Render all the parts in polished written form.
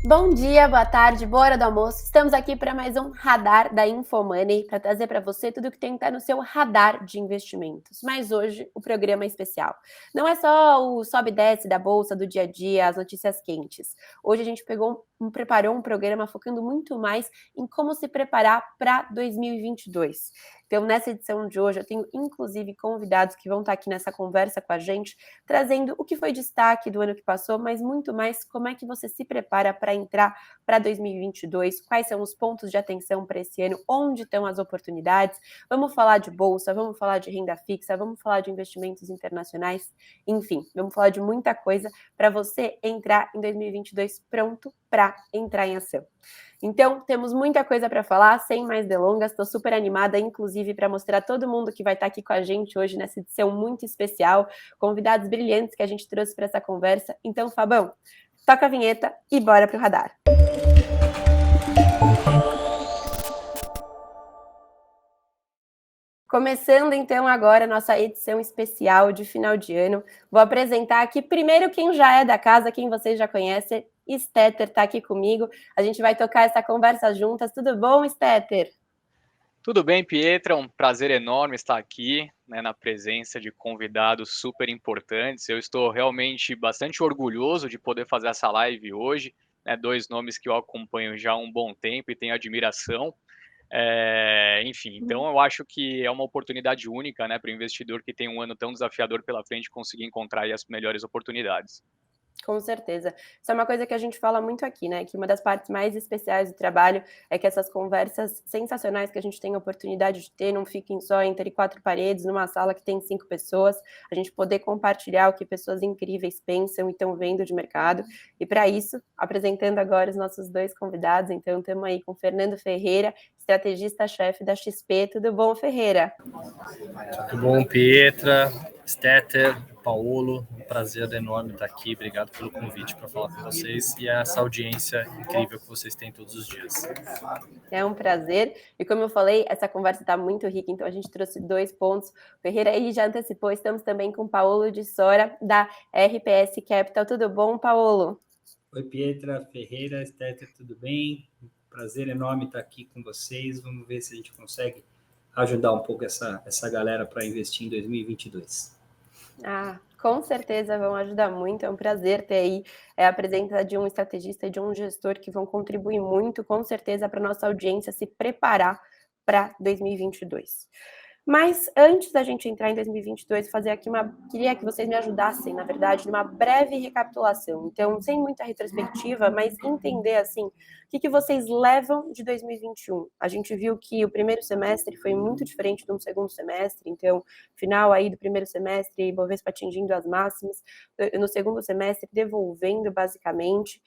Bom dia, boa tarde, boa hora do almoço. Estamos aqui para mais um Radar da InfoMoney, para trazer para você tudo que tem que estar no seu radar de investimentos. Mas hoje o programa é especial. Não é só o sobe e desce da bolsa do dia a dia, as notícias quentes. Hoje a gente preparou um programa focando muito mais em como se preparar para 2022. Então, nessa edição de hoje, eu tenho inclusive convidados que vão estar aqui nessa conversa com a gente, trazendo o que foi destaque do ano que passou, mas muito mais como é que você se prepara para entrar para 2022, quais são os pontos de atenção para esse ano, onde estão as oportunidades. Vamos falar de bolsa, vamos falar de renda fixa, vamos falar de investimentos internacionais, enfim, vamos falar de muita coisa para você entrar em 2022 pronto para entrar em ação. Então, temos muita coisa para falar, sem mais delongas, estou super animada, inclusive, para mostrar a todo mundo que vai estar aqui com a gente hoje nessa edição muito especial, convidados brilhantes que a gente trouxe para essa conversa. Então, Fabão, toca a vinheta e bora para o radar. Começando então agora a nossa edição especial de final de ano, vou apresentar aqui primeiro quem já é da casa, quem vocês já conhecem. Stetter está aqui comigo, a gente vai tocar essa conversa juntas. Tudo bom, Stetter? Tudo bem, Pietra? Um prazer enorme estar aqui, na presença de convidados super importantes. Eu estou realmente bastante orgulhoso de poder fazer essa live hoje. Dois nomes que eu acompanho já há um bom tempo e tenho admiração. Enfim, então eu acho que é uma oportunidade única, para o investidor que tem um ano tão desafiador pela frente conseguir encontrar aí as melhores oportunidades. Com certeza. Isso é uma coisa que a gente fala muito aqui, né? Que uma das partes mais especiais do trabalho é que essas conversas sensacionais que a gente tem a oportunidade de ter não fiquem só entre quatro paredes, numa sala que tem 5 pessoas, a gente poder compartilhar o que pessoas incríveis pensam e estão vendo de mercado. E para isso, apresentando agora os nossos dois convidados, então estamos aí com o Fernando Ferreira, estrategista-chefe da XP. Tudo bom, Ferreira? Tudo bom, Pietra, Stetter, Paulo, um prazer enorme estar aqui, obrigado pelo convite para falar com vocês e essa audiência incrível que vocês têm todos os dias. É um prazer, e como eu falei, essa conversa está muito rica, então a gente trouxe 2 pontos. O Ferreira aí já antecipou, estamos também com o Paulo de Sora, da RPS Capital. Tudo bom, Paulo? Oi, Pietra, Ferreira, Stetter, tudo bem? Prazer enorme estar aqui com vocês, vamos ver se a gente consegue ajudar um pouco essa galera para investir em 2022. Com certeza vão ajudar muito, é um prazer ter aí a presença de um estrategista e de um gestor que vão contribuir muito, com certeza, para a nossa audiência se preparar para 2022. Mas antes da gente entrar em 2022, queria que vocês me ajudassem, na verdade, numa breve recapitulação. Então, sem muita retrospectiva, mas entender assim, o que vocês levam de 2021. A gente viu que o primeiro semestre foi muito diferente do segundo semestre, então, final aí do primeiro semestre, Ibovespa atingindo as máximas, no segundo semestre devolvendo basicamente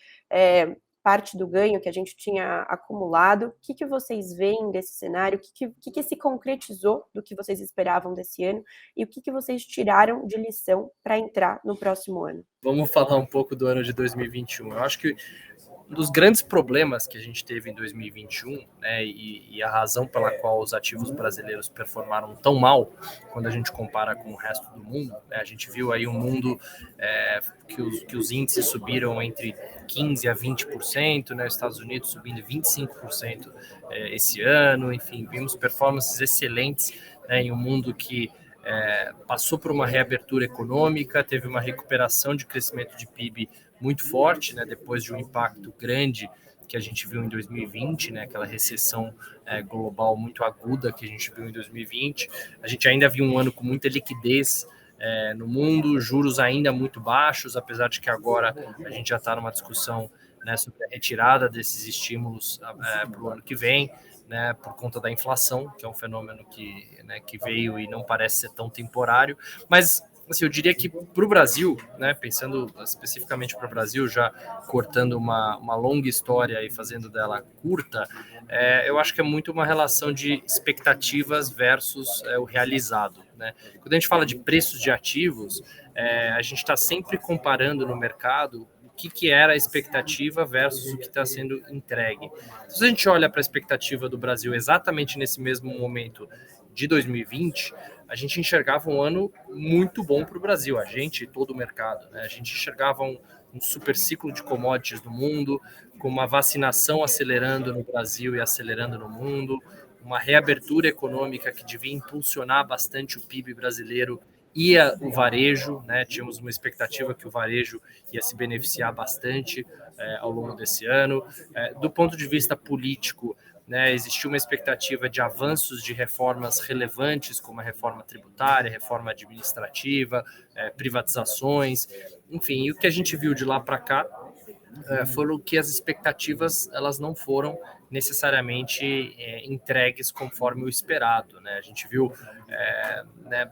parte do ganho que a gente tinha acumulado. O que vocês veem desse cenário? O que se concretizou do que vocês esperavam desse ano? E o que vocês tiraram de lição para entrar no próximo ano? Vamos falar um pouco do ano de 2021. Eu acho que um dos grandes problemas que a gente teve em 2021, e a razão pela qual os ativos brasileiros performaram tão mal quando a gente compara com o resto do mundo, a gente viu aí um mundo que os índices subiram entre 15% a 20%, Estados Unidos subindo 25% esse ano, enfim, vimos performances excelentes em um mundo que passou por uma reabertura econômica, teve uma recuperação de crescimento de PIB muito forte, depois de um impacto grande que a gente viu em 2020, aquela recessão global muito aguda que a gente viu em 2020. A gente ainda viu um ano com muita liquidez no mundo, juros ainda muito baixos, apesar de que agora a gente já está numa discussão sobre a retirada desses estímulos para o ano que vem, por conta da inflação, que é um fenômeno que veio e não parece ser tão temporário, mas assim, eu diria que para o Brasil, pensando especificamente para o Brasil, já cortando uma longa história e fazendo dela curta, eu acho que é muito uma relação de expectativas versus o realizado. Quando a gente fala de preços de ativos, a gente está sempre comparando no mercado o que era a expectativa versus o que está sendo entregue. Se a gente olha para a expectativa do Brasil exatamente nesse mesmo momento de 2020, a gente enxergava um ano muito bom para o Brasil, a gente e todo o mercado. A gente enxergava um um super ciclo de commodities no mundo, com uma vacinação acelerando no Brasil e acelerando no mundo, uma reabertura econômica que devia impulsionar bastante o PIB brasileiro e o varejo, né? Tínhamos uma expectativa que o varejo ia se beneficiar bastante ao longo desse ano. Do ponto de vista político, né, existiu uma expectativa de avanços de reformas relevantes, como a reforma tributária, reforma administrativa, privatizações, enfim, e o que a gente viu de lá para cá foram que as expectativas elas não foram necessariamente entregues conforme o esperado, né? A gente viu né,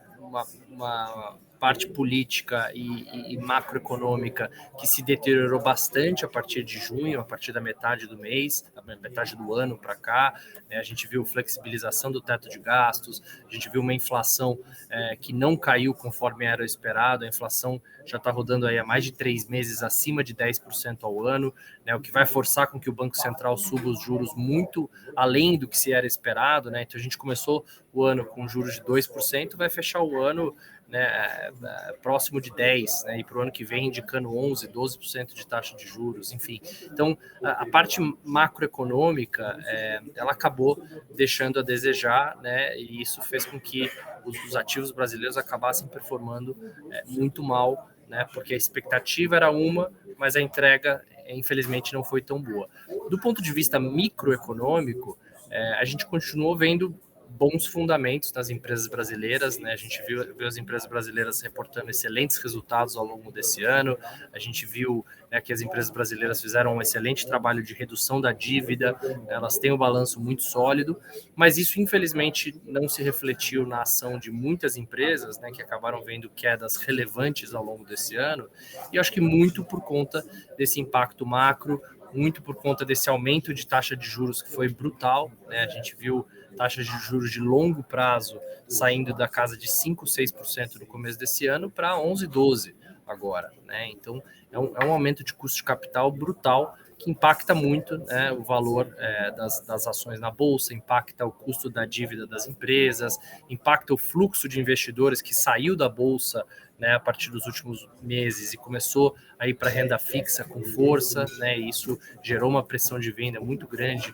uma parte política e macroeconômica que se deteriorou bastante a partir de junho, a partir da metade do mês, metade do ano para cá. A gente viu flexibilização do teto de gastos, a gente viu uma inflação que não caiu conforme era esperado, a inflação já está rodando aí há mais de 3 meses acima de 10% ao ano, né, o que vai forçar com que o Banco Central suba os juros muito além do que se era esperado, né? Então a gente começou o ano com juros de 2%, vai fechar o ano, né, próximo de 10%, né, e para o ano que vem indicando 11%, 12% de taxa de juros, enfim. Então, a parte macroeconômica, ela acabou deixando a desejar, né, e isso fez com que os ativos brasileiros acabassem performando muito mal, né, porque a expectativa era uma, mas a entrega, infelizmente, não foi tão boa. Do ponto de vista microeconômico, a gente continuou vendo bons fundamentos nas empresas brasileiras, né? A gente viu as empresas brasileiras reportando excelentes resultados ao longo desse ano, a gente viu, né, que as empresas brasileiras fizeram um excelente trabalho de redução da dívida, elas têm um balanço muito sólido, mas isso infelizmente não se refletiu na ação de muitas empresas, né, que acabaram vendo quedas relevantes ao longo desse ano, e eu acho que muito por conta desse impacto macro, muito por conta desse aumento de taxa de juros que foi brutal, né? A gente viu taxas de juros de longo prazo saindo da casa de 5%, 6% no começo desse ano para 11%, 12% agora, né? Então, é um aumento de custo de capital brutal que impacta muito, né, o valor das ações na bolsa, impacta o custo da dívida das empresas, impacta o fluxo de investidores que saiu da bolsa, né, a partir dos últimos meses e começou a ir para renda fixa com força, né, e isso gerou uma pressão de venda muito grande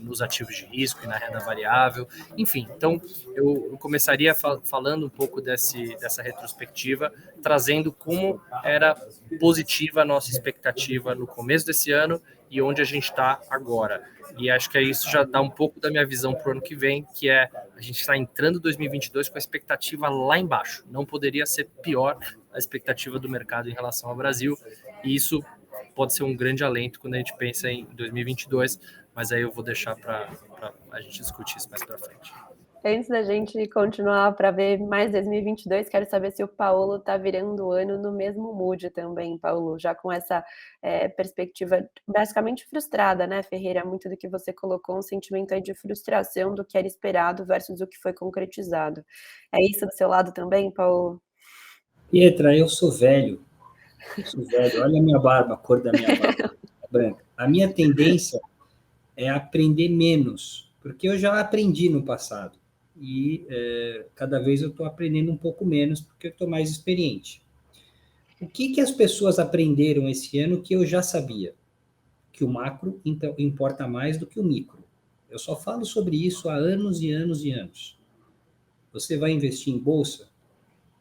nos ativos de risco e na renda variável, enfim. Então, eu começaria falando um pouco dessa retrospectiva, trazendo como era positiva a nossa expectativa no começo desse ano e onde a gente está agora. E acho que isso já dá um pouco da minha visão para o ano que vem, que é a gente está entrando em 2022 com a expectativa lá embaixo. Não poderia ser pior a expectativa do mercado em relação ao Brasil, e isso pode ser um grande alento quando a gente pensa em 2022, mas aí eu vou deixar para a gente discutir isso mais para frente. Antes da gente continuar para ver mais 2022, quero saber se o Paulo está virando o ano no mesmo mood também, Paulo, já com essa perspectiva basicamente frustrada, né, Ferreira? Muito do que você colocou, um sentimento aí de frustração do que era esperado versus o que foi concretizado. É isso do seu lado também, Paulo? Pietra, eu sou velho. Olha a minha barba, a cor da minha barba branca. A minha tendência é aprender menos, porque eu já aprendi no passado. E cada vez eu estou aprendendo um pouco menos, porque eu estou mais experiente. O que as pessoas aprenderam esse ano que eu já sabia? Que o macro importa mais do que o micro. Eu só falo sobre isso há anos e anos e anos. Você vai investir em bolsa?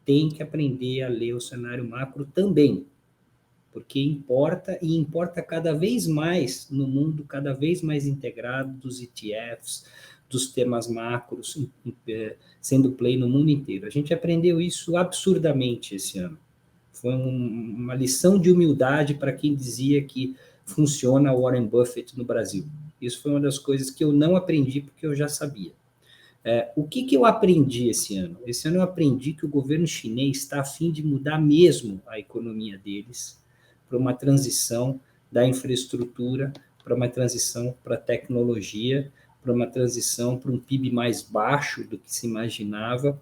Tem que aprender a ler o cenário macro também, porque importa, e importa cada vez mais no mundo, cada vez mais integrado dos ETFs, dos temas macros, sendo play no mundo inteiro. A gente aprendeu isso absurdamente esse ano. Foi uma lição de humildade para quem dizia que funciona Warren Buffett no Brasil. Isso foi uma das coisas que eu não aprendi porque eu já sabia. O que eu aprendi esse ano? Esse ano eu aprendi que o governo chinês está a fim de mudar mesmo a economia deles para uma transição da infraestrutura, para uma transição para a tecnologia, para uma transição para um PIB mais baixo do que se imaginava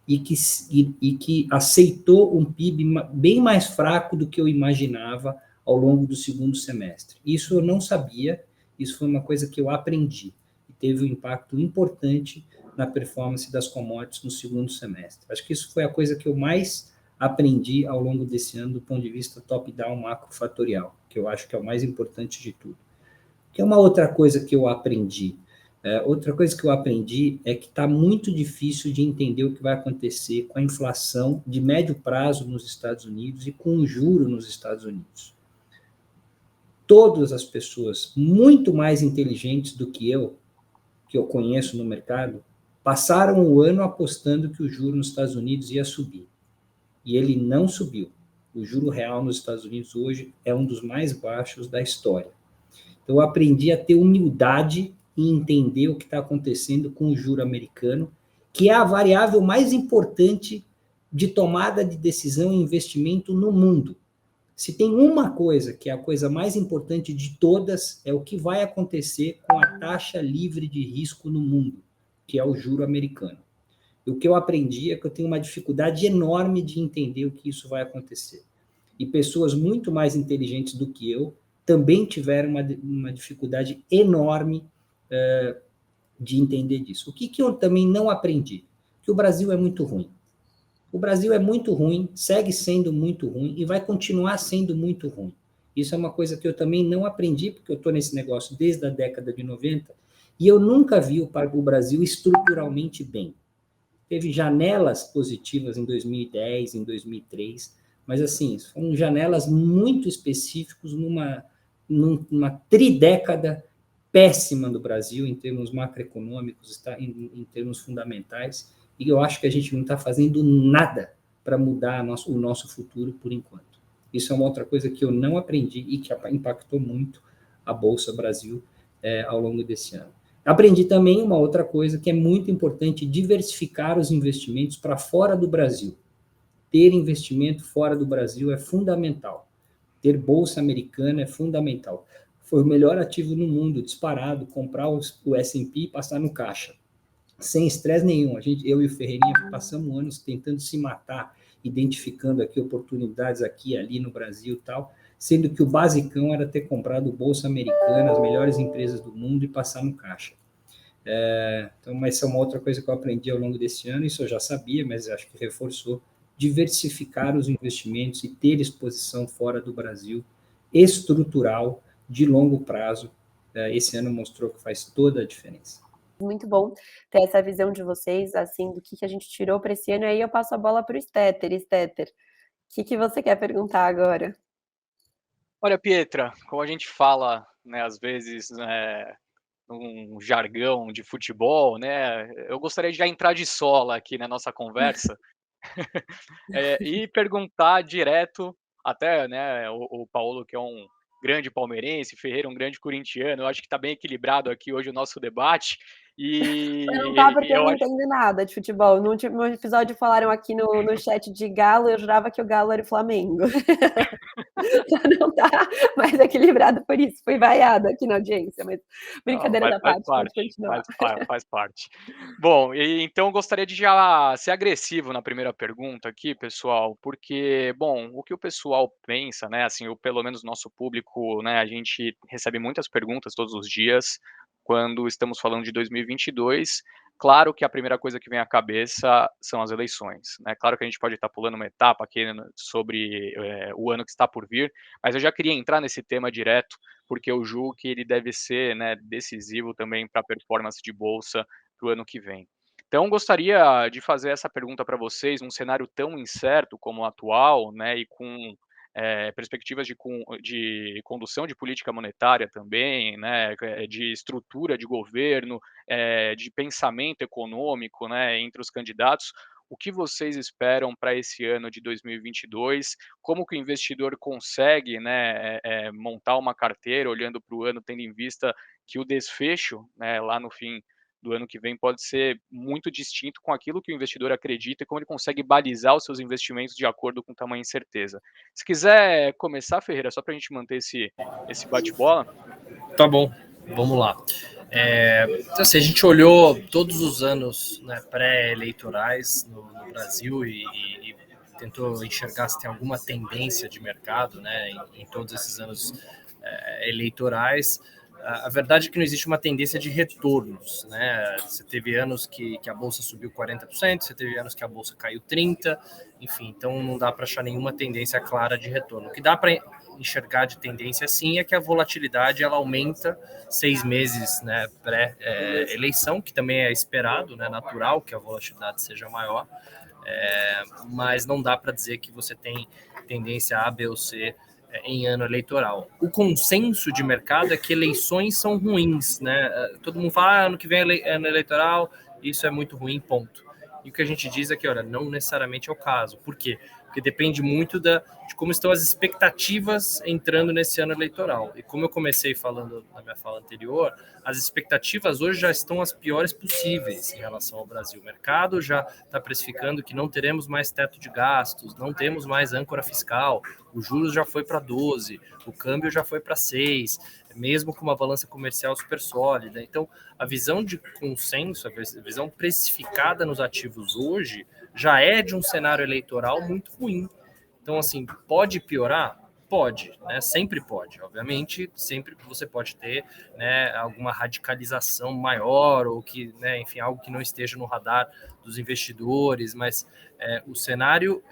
e que aceitou um PIB bem mais fraco do que eu imaginava ao longo do segundo semestre. Isso eu não sabia, isso foi uma coisa que eu aprendi e teve um impacto importante na performance das commodities no segundo semestre. Acho que isso foi a coisa que eu mais aprendi ao longo desse ano do ponto de vista top-down macrofatorial, que eu acho que é o mais importante de tudo. Que é uma outra coisa que eu aprendi. Outra coisa que eu aprendi é que está muito difícil de entender o que vai acontecer com a inflação de médio prazo nos Estados Unidos e com o juro nos Estados Unidos. Todas as pessoas muito mais inteligentes do que eu conheço no mercado, passaram o ano apostando que o juro nos Estados Unidos ia subir. E ele não subiu. O juro real nos Estados Unidos hoje é um dos mais baixos da história. Então, eu aprendi a ter humildade e entender o que está acontecendo com o juro americano, que é a variável mais importante de tomada de decisão e investimento no mundo. Se tem uma coisa que é a coisa mais importante de todas, é o que vai acontecer com a taxa livre de risco no mundo, que é o juro americano. E o que eu aprendi é que eu tenho uma dificuldade enorme de entender o que isso vai acontecer. E pessoas muito mais inteligentes do que eu também tiveram uma dificuldade enorme de entender disso. O que eu também não aprendi? Que o Brasil é muito ruim. O Brasil é muito ruim, segue sendo muito ruim e vai continuar sendo muito ruim. Isso é uma coisa que eu também não aprendi, porque eu estou nesse negócio desde a década de 90 e eu nunca vi o Brasil estruturalmente bem. Teve janelas positivas em 2010, em 2003, mas assim, foram janelas muito específicas numa tridécada péssima do Brasil em termos macroeconômicos, em termos fundamentais, e eu acho que a gente não está fazendo nada para mudar o nosso futuro por enquanto. Isso é uma outra coisa que eu não aprendi e que impactou muito a Bolsa Brasil ao longo desse ano. Aprendi também uma outra coisa que é muito importante, diversificar os investimentos para fora do Brasil. Ter investimento fora do Brasil é fundamental. Ter Bolsa Americana é fundamental. Foi o melhor ativo no mundo, disparado, comprar o S&P e passar no caixa. Sem estresse nenhum. Eu e o Ferreirinha passamos anos tentando se matar, identificando aqui oportunidades aqui e ali no Brasil e tal, sendo que o basicão era ter comprado Bolsa Americana, as melhores empresas do mundo e passar no caixa. Então, essa é uma outra coisa que eu aprendi ao longo desse ano, isso eu já sabia, mas acho que reforçou, diversificar os investimentos e ter exposição fora do Brasil, estrutural, de longo prazo. Esse ano mostrou que faz toda a diferença. Muito bom ter essa visão de vocês, assim, do que a gente tirou para esse ano. E aí eu passo a bola para o Stetter. Stetter, o que você quer perguntar agora? Olha, Pietra, como a gente fala, né, às vezes, um jargão de futebol, né, eu gostaria de já entrar de sola aqui na nossa conversa e perguntar direto, até, né, o Paulo, que é um grande palmeirense, Ferreira um grande corintiano, eu acho que está bem equilibrado aqui hoje o nosso debate, Não tá, porque eu eu não acho... entendo nada de futebol. No último episódio falaram aqui no chat de Galo, eu jurava que o Galo era o Flamengo. Não tá mais equilibrado por isso, fui vaiada aqui na audiência, mas brincadeira da parte, pode continuar. Faz parte. Bom, então eu gostaria de já ser agressivo na primeira pergunta aqui, pessoal, porque, bom, o que o pessoal pensa, né, assim, pelo menos o nosso público, né, a gente recebe muitas perguntas todos os dias quando estamos falando de 2022. Claro que a primeira coisa que vem à cabeça são as eleições, né? Claro que a gente pode estar pulando uma etapa aqui sobre o ano que está por vir, mas eu já queria entrar nesse tema direto, porque eu julgo que ele deve ser, né, decisivo também para a performance de bolsa para o ano que vem. Então, gostaria de fazer essa pergunta para vocês, num cenário tão incerto como o atual, né, e com perspectivas de condução de política monetária também, né, de estrutura de governo, de pensamento econômico, né, entre os candidatos. O que vocês esperam para esse ano de 2022? Como que o investidor consegue, né, montar uma carteira olhando para o ano, tendo em vista que o desfecho, né, lá no fim do ano que vem pode ser muito distinto com aquilo que o investidor acredita e como ele consegue balizar os seus investimentos de acordo com tamanha incerteza. Se quiser começar, Ferreira, só para a gente manter esse bate-bola. Tá bom, vamos lá. Então, assim, a gente olhou todos os anos, né, pré-eleitorais no Brasil e tentou enxergar se tem alguma tendência de mercado, né, em todos esses anos eleitorais. a verdade é que não existe uma tendência de retornos, né? Você teve anos que a Bolsa subiu 40%, você teve anos que a Bolsa caiu 30%, enfim, então não dá para achar nenhuma tendência clara de retorno. O que dá para enxergar de tendência, sim, é que a volatilidade ela aumenta 6 meses, né, pré-eleição, que também é esperado, né, natural que a volatilidade seja maior, mas não dá para dizer que você tem tendência A, B ou C em ano eleitoral. O consenso de mercado é que eleições são ruins, né? Todo mundo fala, ano que vem é ano eleitoral, isso é muito ruim, ponto. E o que a gente diz é que, olha, não necessariamente é o caso. Por quê? Porque depende muito de como estão as expectativas entrando nesse ano eleitoral. E como eu comecei falando na minha fala anterior, as expectativas hoje já estão as piores possíveis em relação ao Brasil. O mercado já está precificando que não teremos mais teto de gastos, não temos mais âncora fiscal, o juros já foi para 12, o câmbio já foi para 6, mesmo com uma balança comercial super sólida. Então, a visão de consenso, a visão precificada nos ativos hoje, já é de um cenário eleitoral muito ruim. Então, assim, pode piorar? Pode, né? Sempre pode. Obviamente, sempre você pode ter, né, alguma radicalização maior ou que, né, enfim, algo que não esteja no radar dos investidores, mas o cenário,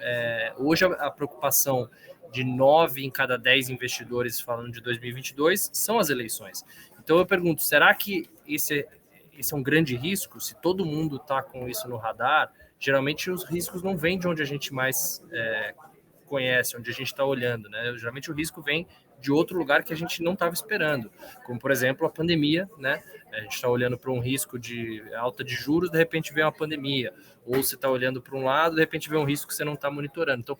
hoje a preocupação de 9 em cada 10 investidores falando de 2022 são as eleições. Então eu pergunto, será que esse é um grande risco? Se todo mundo está com isso no radar, geralmente os riscos não vêm de onde a gente mais conhece, onde a gente está olhando, né? Geralmente o risco vem de outro lugar que a gente não estava esperando, como por exemplo a pandemia, né? A gente está olhando para um risco de alta de juros, de repente vem uma pandemia, ou você está olhando para um lado, de repente vem um risco que você não está monitorando. Então,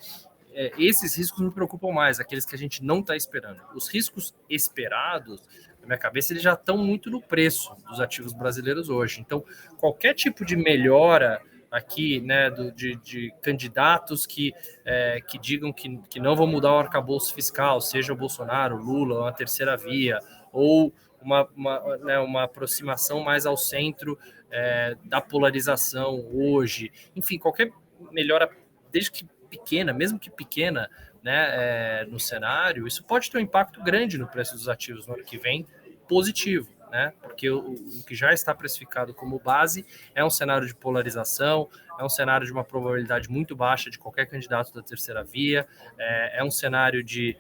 esses riscos me preocupam mais, aqueles que a gente não está esperando. Os riscos esperados, na minha cabeça, eles já estão muito no preço dos ativos brasileiros hoje. Então, qualquer tipo de melhora aqui, né, de candidatos que digam que não vão mudar o arcabouço fiscal, seja o Bolsonaro, Lula, uma terceira via, ou uma aproximação mais ao centro da polarização hoje. Enfim, qualquer melhora, desde que pequena, mesmo que pequena, né, no cenário, isso pode ter um impacto grande no preço dos ativos no ano que vem, positivo, né? Porque o que já está precificado como base é um cenário de polarização, é um cenário de uma probabilidade muito baixa de qualquer candidato da terceira via, é um cenário de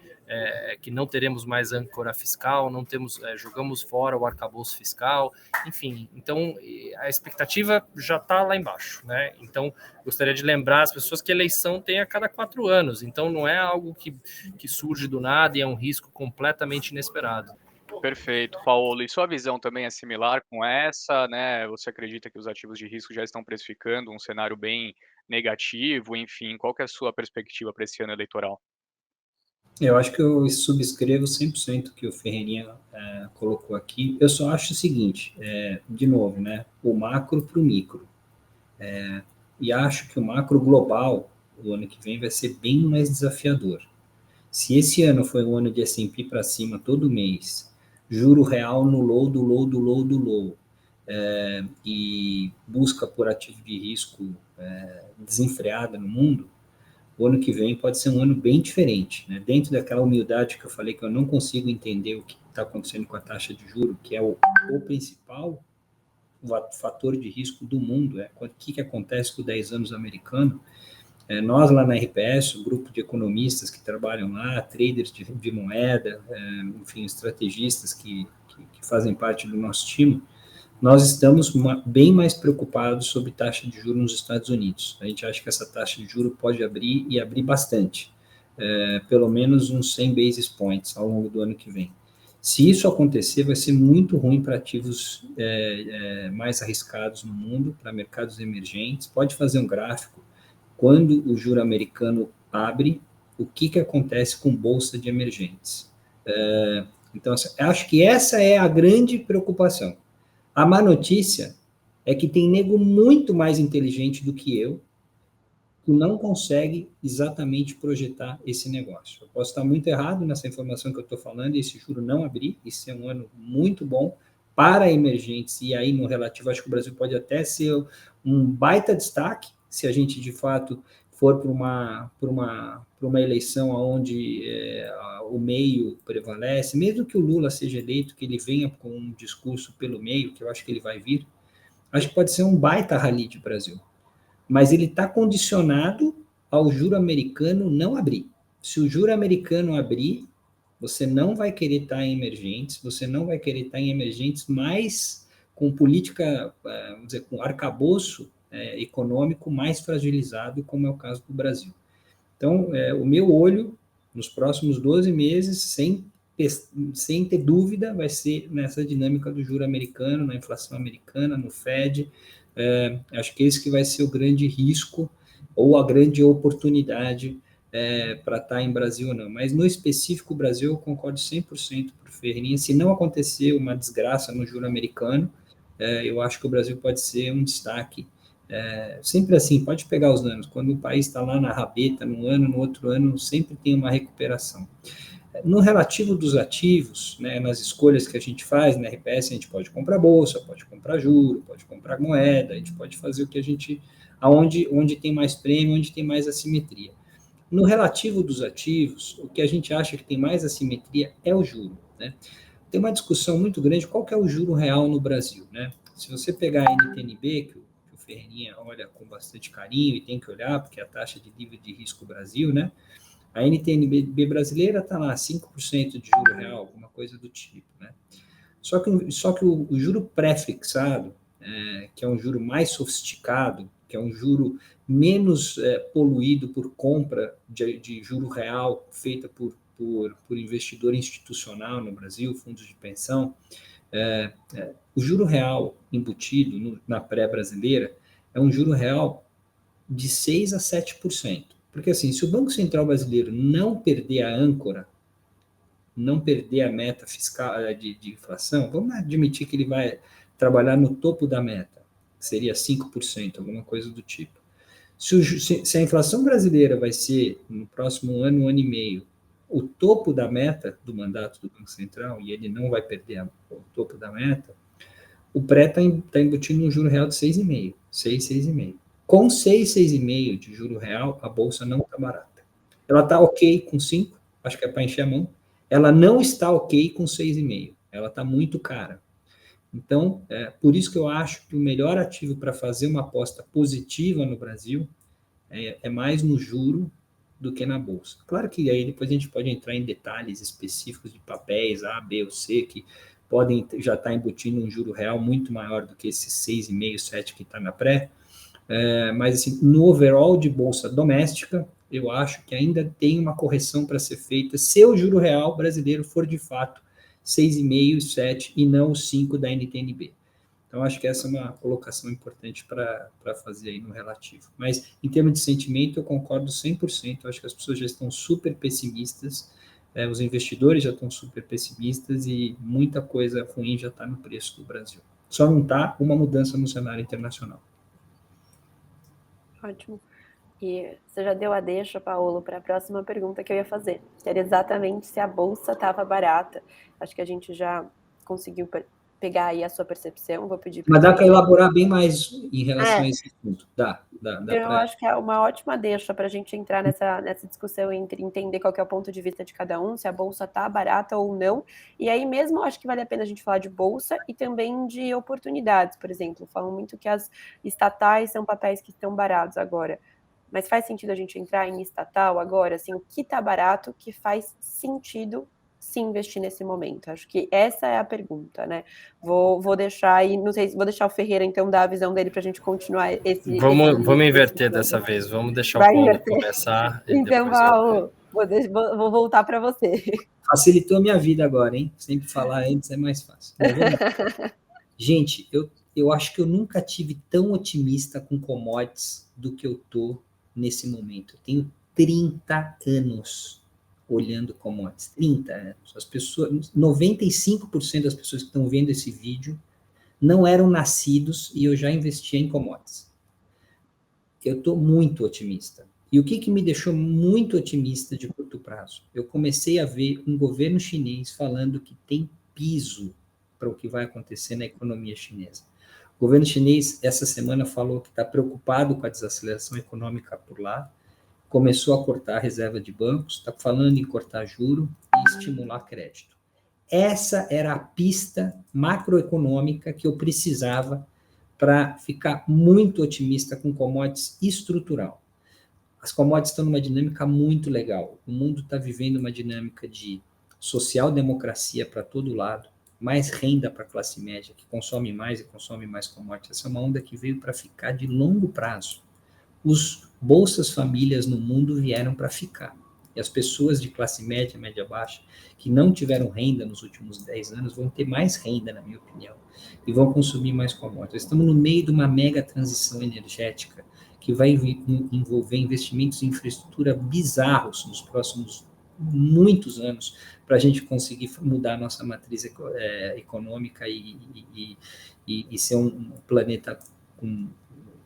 que não teremos mais âncora fiscal, não temos, jogamos fora o arcabouço fiscal, enfim, então a expectativa já está lá embaixo, né? Então, gostaria de lembrar as pessoas que a eleição tem a cada 4 anos, então não é algo que surge do nada e é um risco completamente inesperado. Perfeito, Paulo. E sua visão também é similar com essa, né? Você acredita que os ativos de risco já estão precificando um cenário bem negativo? Enfim, qual que é a sua perspectiva para esse ano eleitoral? Eu acho que eu subscrevo 100% o que o Ferreirinha colocou aqui. Eu só acho o seguinte, de novo, né, o macro para o micro. E acho que o macro global, o ano que vem, vai ser bem mais desafiador. Se esse ano foi um ano de S&P para cima todo mês, juro real no low, do low, do low, do low, e busca por ativo de risco desenfreada no mundo, o ano que vem pode ser um ano bem diferente, né? Dentro daquela humildade que eu falei, que eu não consigo entender o que está acontecendo com a taxa de juros, que é o principal fator de risco do mundo, o que acontece com o 10 anos americano. Nós lá na RPS, o grupo de economistas que trabalham lá, traders de moeda, enfim, estrategistas que fazem parte do nosso time, nós estamos bem mais preocupados sobre taxa de juros nos Estados Unidos. A gente acha que essa taxa de juros pode abrir e abrir bastante, pelo menos uns 100 basis points ao longo do ano que vem. Se isso acontecer, vai ser muito ruim para ativos mais arriscados no mundo, para mercados emergentes. Pode fazer um gráfico. Quando o juro americano abre, o que acontece com bolsa de emergentes? Então, acho que essa é a grande preocupação. A má notícia é que tem nego muito mais inteligente do que eu, que não consegue exatamente projetar esse negócio. Eu posso estar muito errado nessa informação que eu estou falando, e esse juro não abrir, isso é um ano muito bom para emergentes, e aí no relativo acho que o Brasil pode até ser um baita destaque, se a gente de fato for por uma eleição onde o meio prevalece, mesmo que o Lula seja eleito, que ele venha com um discurso pelo meio, que eu acho que ele vai vir, acho que pode ser um baita rally de Brasil. Mas ele está condicionado ao juro americano não abrir. Se o juro americano abrir, você não vai querer estar em emergentes, você não vai querer estar em emergentes mais com política, vamos dizer, com arcabouço econômico mais fragilizado, como é o caso do Brasil. Então, o meu olho, nos próximos 12 meses, sem ter dúvida, vai ser nessa dinâmica do juro americano, na inflação americana, no Fed. Acho que esse que vai ser o grande risco ou a grande oportunidade para estar em Brasil ou não. Mas, no específico, o Brasil, eu concordo 100% por Ferreirinha. Se não acontecer uma desgraça no juro americano, eu acho que o Brasil pode ser um destaque. Sempre assim, pode pegar os anos. Quando o país está lá na rabeta, num ano, no outro ano, sempre tem uma recuperação. No relativo dos ativos, né, nas escolhas que a gente faz, na RPS, a gente pode comprar bolsa, pode comprar juro, pode comprar moeda, a gente pode fazer o que a gente... onde tem mais prêmio, onde tem mais assimetria. No relativo dos ativos, o que a gente acha que tem mais assimetria é o juro, né? Tem uma discussão muito grande, qual que é o juro real no Brasil, né? Se você pegar a NTNB, que o Ferreirinha olha com bastante carinho e tem que olhar, porque é a taxa de nível de risco Brasil, né? A NTNB brasileira está lá, 5% de juro real, alguma coisa do tipo, né? Só que o juro pré-fixado, que é um juro mais sofisticado, que é um juro menos poluído por compra de juro real feita por investidor institucional no Brasil, fundos de pensão, o juro real embutido na pré-brasileira é um juro real de 6% a 7%. Porque, assim, se o Banco Central brasileiro não perder a âncora, não perder a meta fiscal de inflação, vamos admitir que ele vai trabalhar no topo da meta, que seria 5%, alguma coisa do tipo. Se a inflação brasileira vai ser, no próximo ano, 1 ano e meio, o topo da meta do mandato do Banco Central, e ele não vai perder o topo da meta, o pré está embutindo um juro real de 6,5%, 6,5%. Com 6,5% de juro real, a bolsa não está barata. Ela está ok com 5%, acho que é para encher a mão. Ela não está ok com 6,5%, ela está muito cara. Então, por isso que eu acho que o melhor ativo para fazer uma aposta positiva no Brasil é mais no juro do que na bolsa. Claro que aí depois a gente pode entrar em detalhes específicos de papéis A, B ou C, que podem já estar embutindo um juro real muito maior do que esse 6,5%, 7% que está na pré, mas assim, no overall de bolsa doméstica, eu acho que ainda tem uma correção para ser feita se o juro real brasileiro for de fato 6,5%, 7% e não o 5% da NTNB. Então, acho que essa é uma colocação importante para fazer aí no relativo. Mas, em termos de sentimento, eu concordo 100%. Eu acho que as pessoas já estão super pessimistas, os investidores já estão super pessimistas e muita coisa ruim já está no preço do Brasil. Só não está uma mudança no cenário internacional. Ótimo. E você já deu a deixa, Paulo, para a próxima pergunta que eu ia fazer, que era exatamente se a bolsa estava barata. Acho que a gente já conseguiu pegar aí a sua percepção. Vou pedir. Mas dá para elaborar bem mais em relação a esse assunto. Dá eu acho que é uma ótima deixa para a gente entrar nessa discussão entre entender qual que é o ponto de vista de cada um, se a bolsa está barata ou não. E aí mesmo acho que vale a pena a gente falar de bolsa e também de oportunidades, por exemplo. Falam muito que as estatais são papéis que estão baratos agora. Mas faz sentido a gente entrar em estatal agora? Assim, o que está barato, que faz sentido se investir nesse momento? Acho que essa é a pergunta, né? Vou deixar aí, não sei, vou deixar o Ferreira, então, dar a visão dele para a gente continuar esse... Vamos inverter dessa vez, vamos deixar o Paulo começar. Então, Paulo, vou voltar para você. Facilitou a minha vida agora, hein? Sempre falar antes é mais fácil. Gente, eu acho que eu nunca tive tão otimista com commodities do que eu tô nesse momento. Eu tenho 30 anos olhando commodities. 30 anos. As pessoas, 95% das pessoas que estão vendo esse vídeo não eram nascidos e eu já investia em commodities. Eu estou muito otimista. E o que me deixou muito otimista de curto prazo? Eu comecei a ver um governo chinês falando que tem piso para o que vai acontecer na economia chinesa. O governo chinês, essa semana, falou que está preocupado com a desaceleração econômica por lá, começou a cortar a reserva de bancos, está falando em cortar juro e estimular crédito. Essa era a pista macroeconômica que eu precisava para ficar muito otimista com commodities estrutural. As commodities estão numa dinâmica muito legal. O mundo está vivendo uma dinâmica de social-democracia para todo lado, mais renda para a classe média, que consome mais e consome mais commodities. Essa é uma onda que veio para ficar de longo prazo. Os bolsas famílias no mundo vieram para ficar. E as pessoas de classe média, média baixa, que não tiveram renda nos últimos 10 anos, vão ter mais renda, na minha opinião, e vão consumir mais commodities. Estamos no meio de uma mega transição energética que vai envolver investimentos em infraestrutura bizarros nos próximos muitos anos para a gente conseguir mudar a nossa matriz econômica e ser um planeta com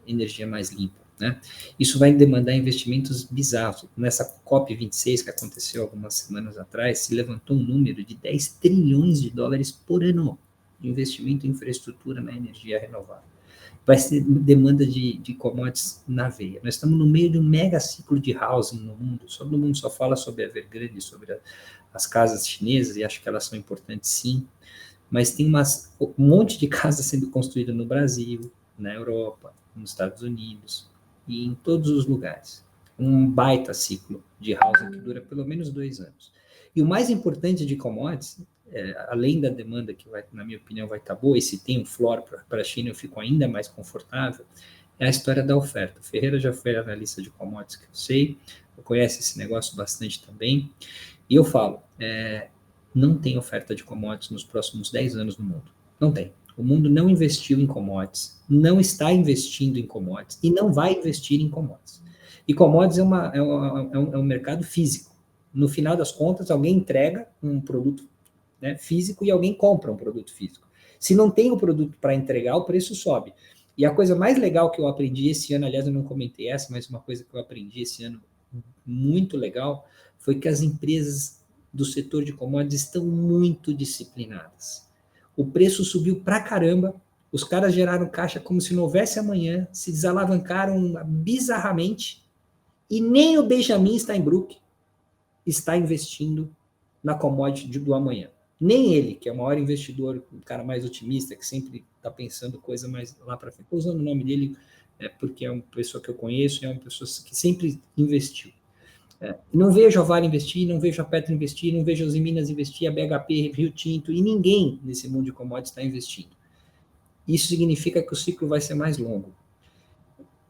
energia mais limpa. Né? Isso vai demandar investimentos bizarros. Nessa COP26 que aconteceu algumas semanas atrás, se levantou um número de 10 trilhões de dólares por ano de investimento em infraestrutura na energia renovável. Vai ser demanda de commodities na veia. Nós estamos no meio de um mega ciclo de housing no mundo. Todo mundo só fala sobre a Evergrande, sobre as casas chinesas, e acho que elas são importantes sim, mas tem um monte de casas sendo construídas no Brasil, na Europa, nos Estados Unidos, e em todos os lugares. Um baita ciclo de housing que dura pelo menos 2 anos. E o mais importante de commodities, além da demanda que, na minha opinião, vai estar boa, e se tem um floor para a China, eu fico ainda mais confortável, é a história da oferta. O Ferreira já foi analista de commodities, que eu sei, conhece esse negócio bastante também, e eu falo, não tem oferta de commodities nos próximos 10 anos no mundo. Não tem. O mundo não investiu em commodities, não está investindo em commodities e não vai investir em commodities. E commodities é um mercado físico. No final das contas, alguém entrega um produto, né, físico e alguém compra um produto físico. Se não tem o produto para entregar, o preço sobe. E a coisa mais legal que eu aprendi esse ano, aliás, eu não comentei essa, mas uma coisa que eu aprendi esse ano muito legal, foi que as empresas do setor de commodities estão muito disciplinadas. O preço subiu pra caramba, os caras geraram caixa como se não houvesse amanhã, se desalavancaram bizarramente, e nem o Benjamin Steinbrück está investindo na commodity do amanhã. Nem ele, que é o maior investidor, o cara mais otimista, que sempre está pensando coisa mais lá para frente. Estou usando o nome dele porque é uma pessoa que eu conheço, é uma pessoa que sempre investiu. Não vejo a Vale investir, não vejo a Petro investir, não vejo as Minas investir, a BHP, Rio Tinto, e ninguém nesse mundo de commodities está investindo. Isso significa que o ciclo vai ser mais longo.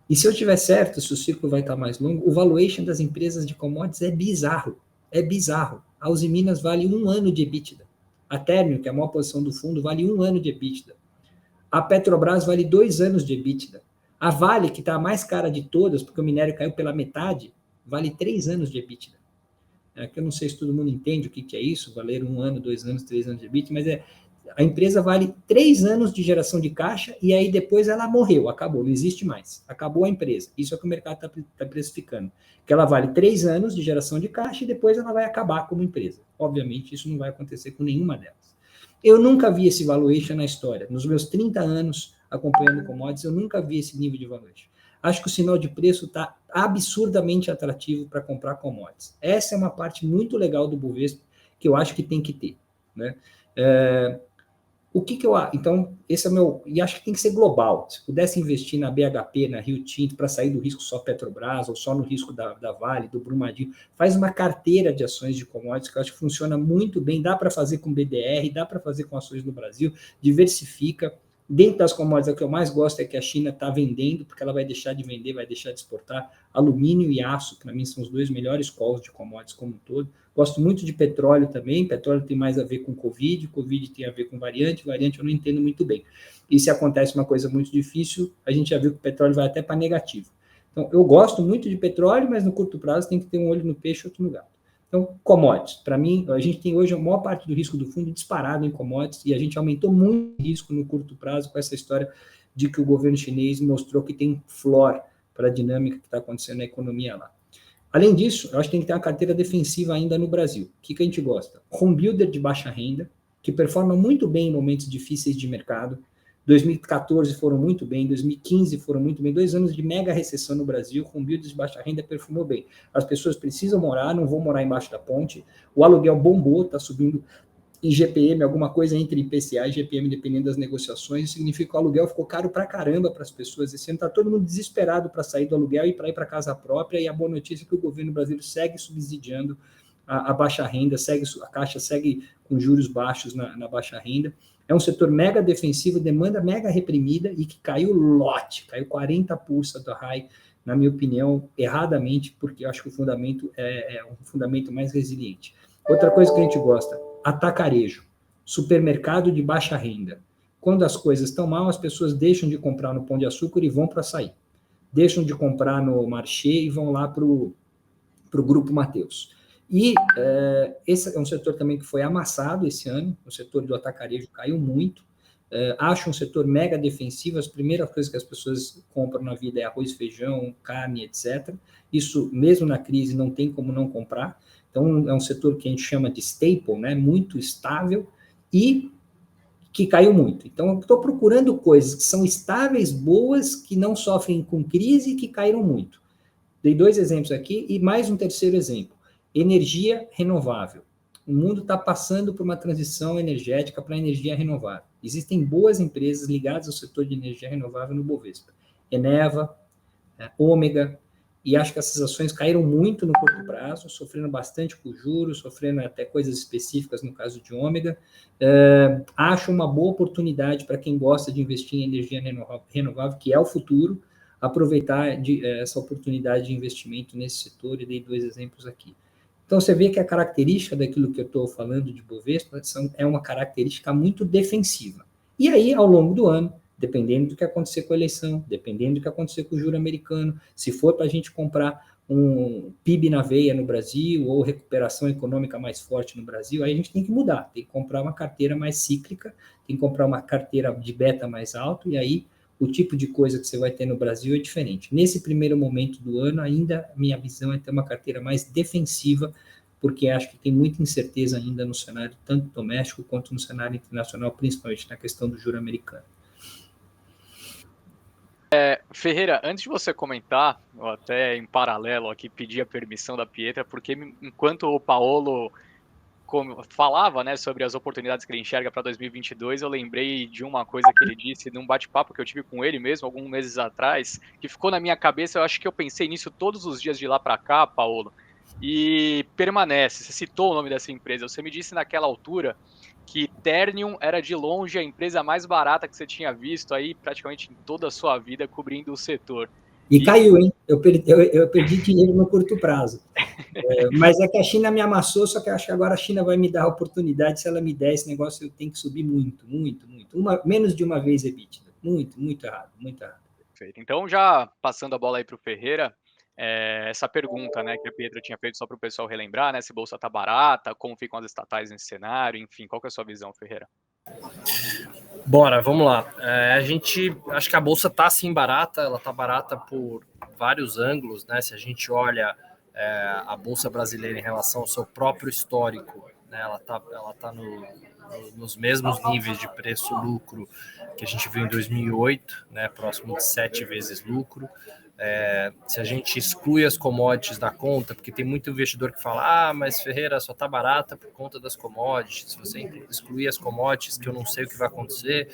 E se eu tiver certo, se o ciclo vai estar mais longo, o valuation das empresas de commodities é bizarro. É bizarro. A Uzi Minas vale 1 ano de EBITDA. A Térmio, que é a maior posição do fundo, vale 1 ano de EBITDA. A Petrobras vale 2 anos de EBITDA. A Vale, que está a mais cara de todas, porque o minério caiu pela metade, vale 3 anos de EBITDA. Que eu não sei se todo mundo entende o que é isso, valer 1 ano, 2 anos, 3 anos de EBITDA, mas a empresa vale 3 anos de geração de caixa e aí depois ela morreu, acabou, não existe mais. Acabou a empresa. Isso é o que o mercado está precificando. Que ela vale 3 anos de geração de caixa e depois ela vai acabar como empresa. Obviamente, isso não vai acontecer com nenhuma delas. Eu nunca vi esse valuation na história. Nos meus 30 anos acompanhando commodities, eu nunca vi esse nível de valuation. Acho que o sinal de preço está absurdamente atrativo para comprar commodities. Essa é uma parte muito legal do Bovespa que eu acho que tem que ter. Né? Então, esse é o meu... E acho que tem que ser global. Se pudesse investir na BHP, na Rio Tinto, para sair do risco só Petrobras, ou só no risco da Vale, do Brumadinho, faz uma carteira de ações de commodities que eu acho que funciona muito bem. Dá para fazer com BDR, dá para fazer com ações no Brasil, diversifica. Dentro das commodities, o que eu mais gosto é que a China está vendendo, porque ela vai deixar de vender, vai deixar de exportar alumínio e aço, que para mim são os 2 melhores calls de commodities como um todo. Gosto muito de petróleo também, petróleo tem mais a ver com Covid tem a ver com variante eu não entendo muito bem. E se acontece uma coisa muito difícil, a gente já viu que o petróleo vai até para negativo. Então, eu gosto muito de petróleo, mas no curto prazo tem que ter um olho no peixe e outro no gato. Então, commodities, para mim, a gente tem hoje a maior parte do risco do fundo disparado em commodities e a gente aumentou muito o risco no curto prazo com essa história de que o governo chinês mostrou que tem floor para a dinâmica que está acontecendo na economia lá. Além disso, eu acho que tem que ter uma carteira defensiva ainda no Brasil. O que a gente gosta? Home builder de baixa renda, que performa muito bem em momentos difíceis de mercado, 2014 foram muito bem, 2015 foram muito bem, 2 anos de mega recessão no Brasil, com builds de baixa renda perfumou bem. As pessoas precisam morar, não vão morar embaixo da ponte, o aluguel bombou, está subindo em GPM, alguma coisa entre IPCA e GPM, dependendo das negociações, significa que o aluguel ficou caro para caramba para as pessoas. Esse ano está todo mundo desesperado para sair do aluguel e para ir para casa própria, e a boa notícia é que o governo brasileiro segue subsidiando a baixa renda, a Caixa segue com juros baixos na baixa renda. É um setor mega defensivo, demanda mega reprimida e que caiu lote, caiu 40% da RAI, na minha opinião, erradamente, porque eu acho que o fundamento é um fundamento mais resiliente. Outra coisa que a gente gosta, atacarejo, supermercado de baixa renda. Quando as coisas estão mal, as pessoas deixam de comprar no Pão de Açúcar e vão para açaí. Deixam de comprar no Marché e vão lá para o Grupo Mateus. E esse é um setor também que foi amassado esse ano, o setor do atacarejo caiu muito, acho um setor mega defensivo, as primeiras coisas que as pessoas compram na vida é arroz, feijão, carne, etc. Isso, mesmo na crise, não tem como não comprar. Então, é um setor que a gente chama de staple, né? Muito estável e que caiu muito. Então, eu estou procurando coisas que são estáveis, boas, que não sofrem com crise e que caíram muito. Dei 2 exemplos aqui e mais um terceiro exemplo. Energia renovável. O mundo está passando por uma transição energética para energia renovável. Existem boas empresas ligadas ao setor de energia renovável no Bovespa. Eneva, Ômega, e acho que essas ações caíram muito no curto prazo, sofrendo bastante com juros, sofrendo até coisas específicas no caso de Ômega. Acho uma boa oportunidade para quem gosta de investir em energia renovável, que é o futuro, aproveitar essa oportunidade de investimento nesse setor, e dei 2 exemplos aqui. Então, você vê que a característica daquilo que eu estou falando de Bovespa é uma característica muito defensiva. E aí, ao longo do ano, dependendo do que acontecer com a eleição, dependendo do que acontecer com o juro americano, se for para a gente comprar um PIB na veia no Brasil ou recuperação econômica mais forte no Brasil, aí a gente tem que mudar, tem que comprar uma carteira mais cíclica, tem que comprar uma carteira de beta mais alto, e aí o tipo de coisa que você vai ter no Brasil é diferente. Nesse primeiro momento do ano, ainda minha visão é ter uma carteira mais defensiva, porque acho que tem muita incerteza ainda no cenário, tanto doméstico quanto no cenário internacional, principalmente na questão do juro americano. Ferreira, antes de você comentar, ou até em paralelo aqui, pedir a permissão da Pietra, porque enquanto o Paolo falava, né, sobre as oportunidades que ele enxerga para 2022, eu lembrei de uma coisa que ele disse num bate-papo que eu tive com ele mesmo, alguns meses atrás, que ficou na minha cabeça. Eu acho que eu pensei nisso todos os dias de lá para cá, Paolo, e permanece. Você citou o nome dessa empresa, você me disse naquela altura que Ternium era de longe a empresa mais barata que você tinha visto aí praticamente em toda a sua vida cobrindo o setor. E caiu, hein? Eu perdi dinheiro no curto prazo. Mas é que a China me amassou, só que eu acho que agora a China vai me dar a oportunidade. Se ela me der esse negócio, eu tenho que subir muito. Menos de uma vez EBITDA. Muito errado. Perfeito. Então, já passando a bola aí para o Ferreira, essa pergunta, né, que a Pietra tinha feito só para o pessoal relembrar, né, se a bolsa está barata, como ficam as estatais nesse cenário, enfim, qual que é a sua visão, Ferreira? Bora, vamos lá. Acho que a bolsa está sim barata, ela está barata por vários ângulos, né? Se a gente olha a bolsa brasileira em relação ao seu próprio histórico, né, ela tá nos mesmos níveis de preço-lucro que a gente viu em 2008, né, próximo de 7 vezes lucro. Se a gente exclui as commodities da conta, porque tem muito investidor que fala, mas Ferreira só está barata por conta das commodities, se você excluir as commodities, que eu não sei o que vai acontecer,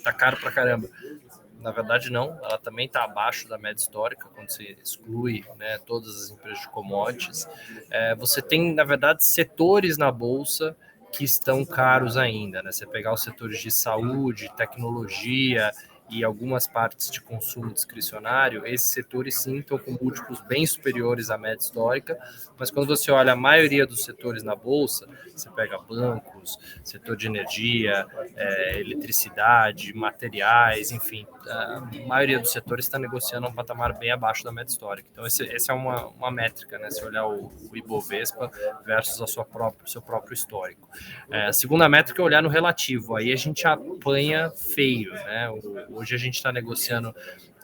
tá caro pra caramba. Na verdade não, ela também está abaixo da média histórica, quando você exclui, né, todas as empresas de commodities. Você tem, na verdade, setores na bolsa que estão caros ainda, né? Você pegar os setores de saúde, tecnologia e algumas partes de consumo discricionário, esses setores sim estão com múltiplos bem superiores à média histórica, mas quando você olha a maioria dos setores na bolsa, você pega bancos, setor de energia, eletricidade, materiais, enfim, a maioria dos setores está negociando um patamar bem abaixo da média histórica. Então, essa é uma métrica, né? Se olhar o Ibovespa versus seu próprio histórico. A segunda métrica é olhar no relativo, aí a gente apanha feio, né? Hoje a gente está negociando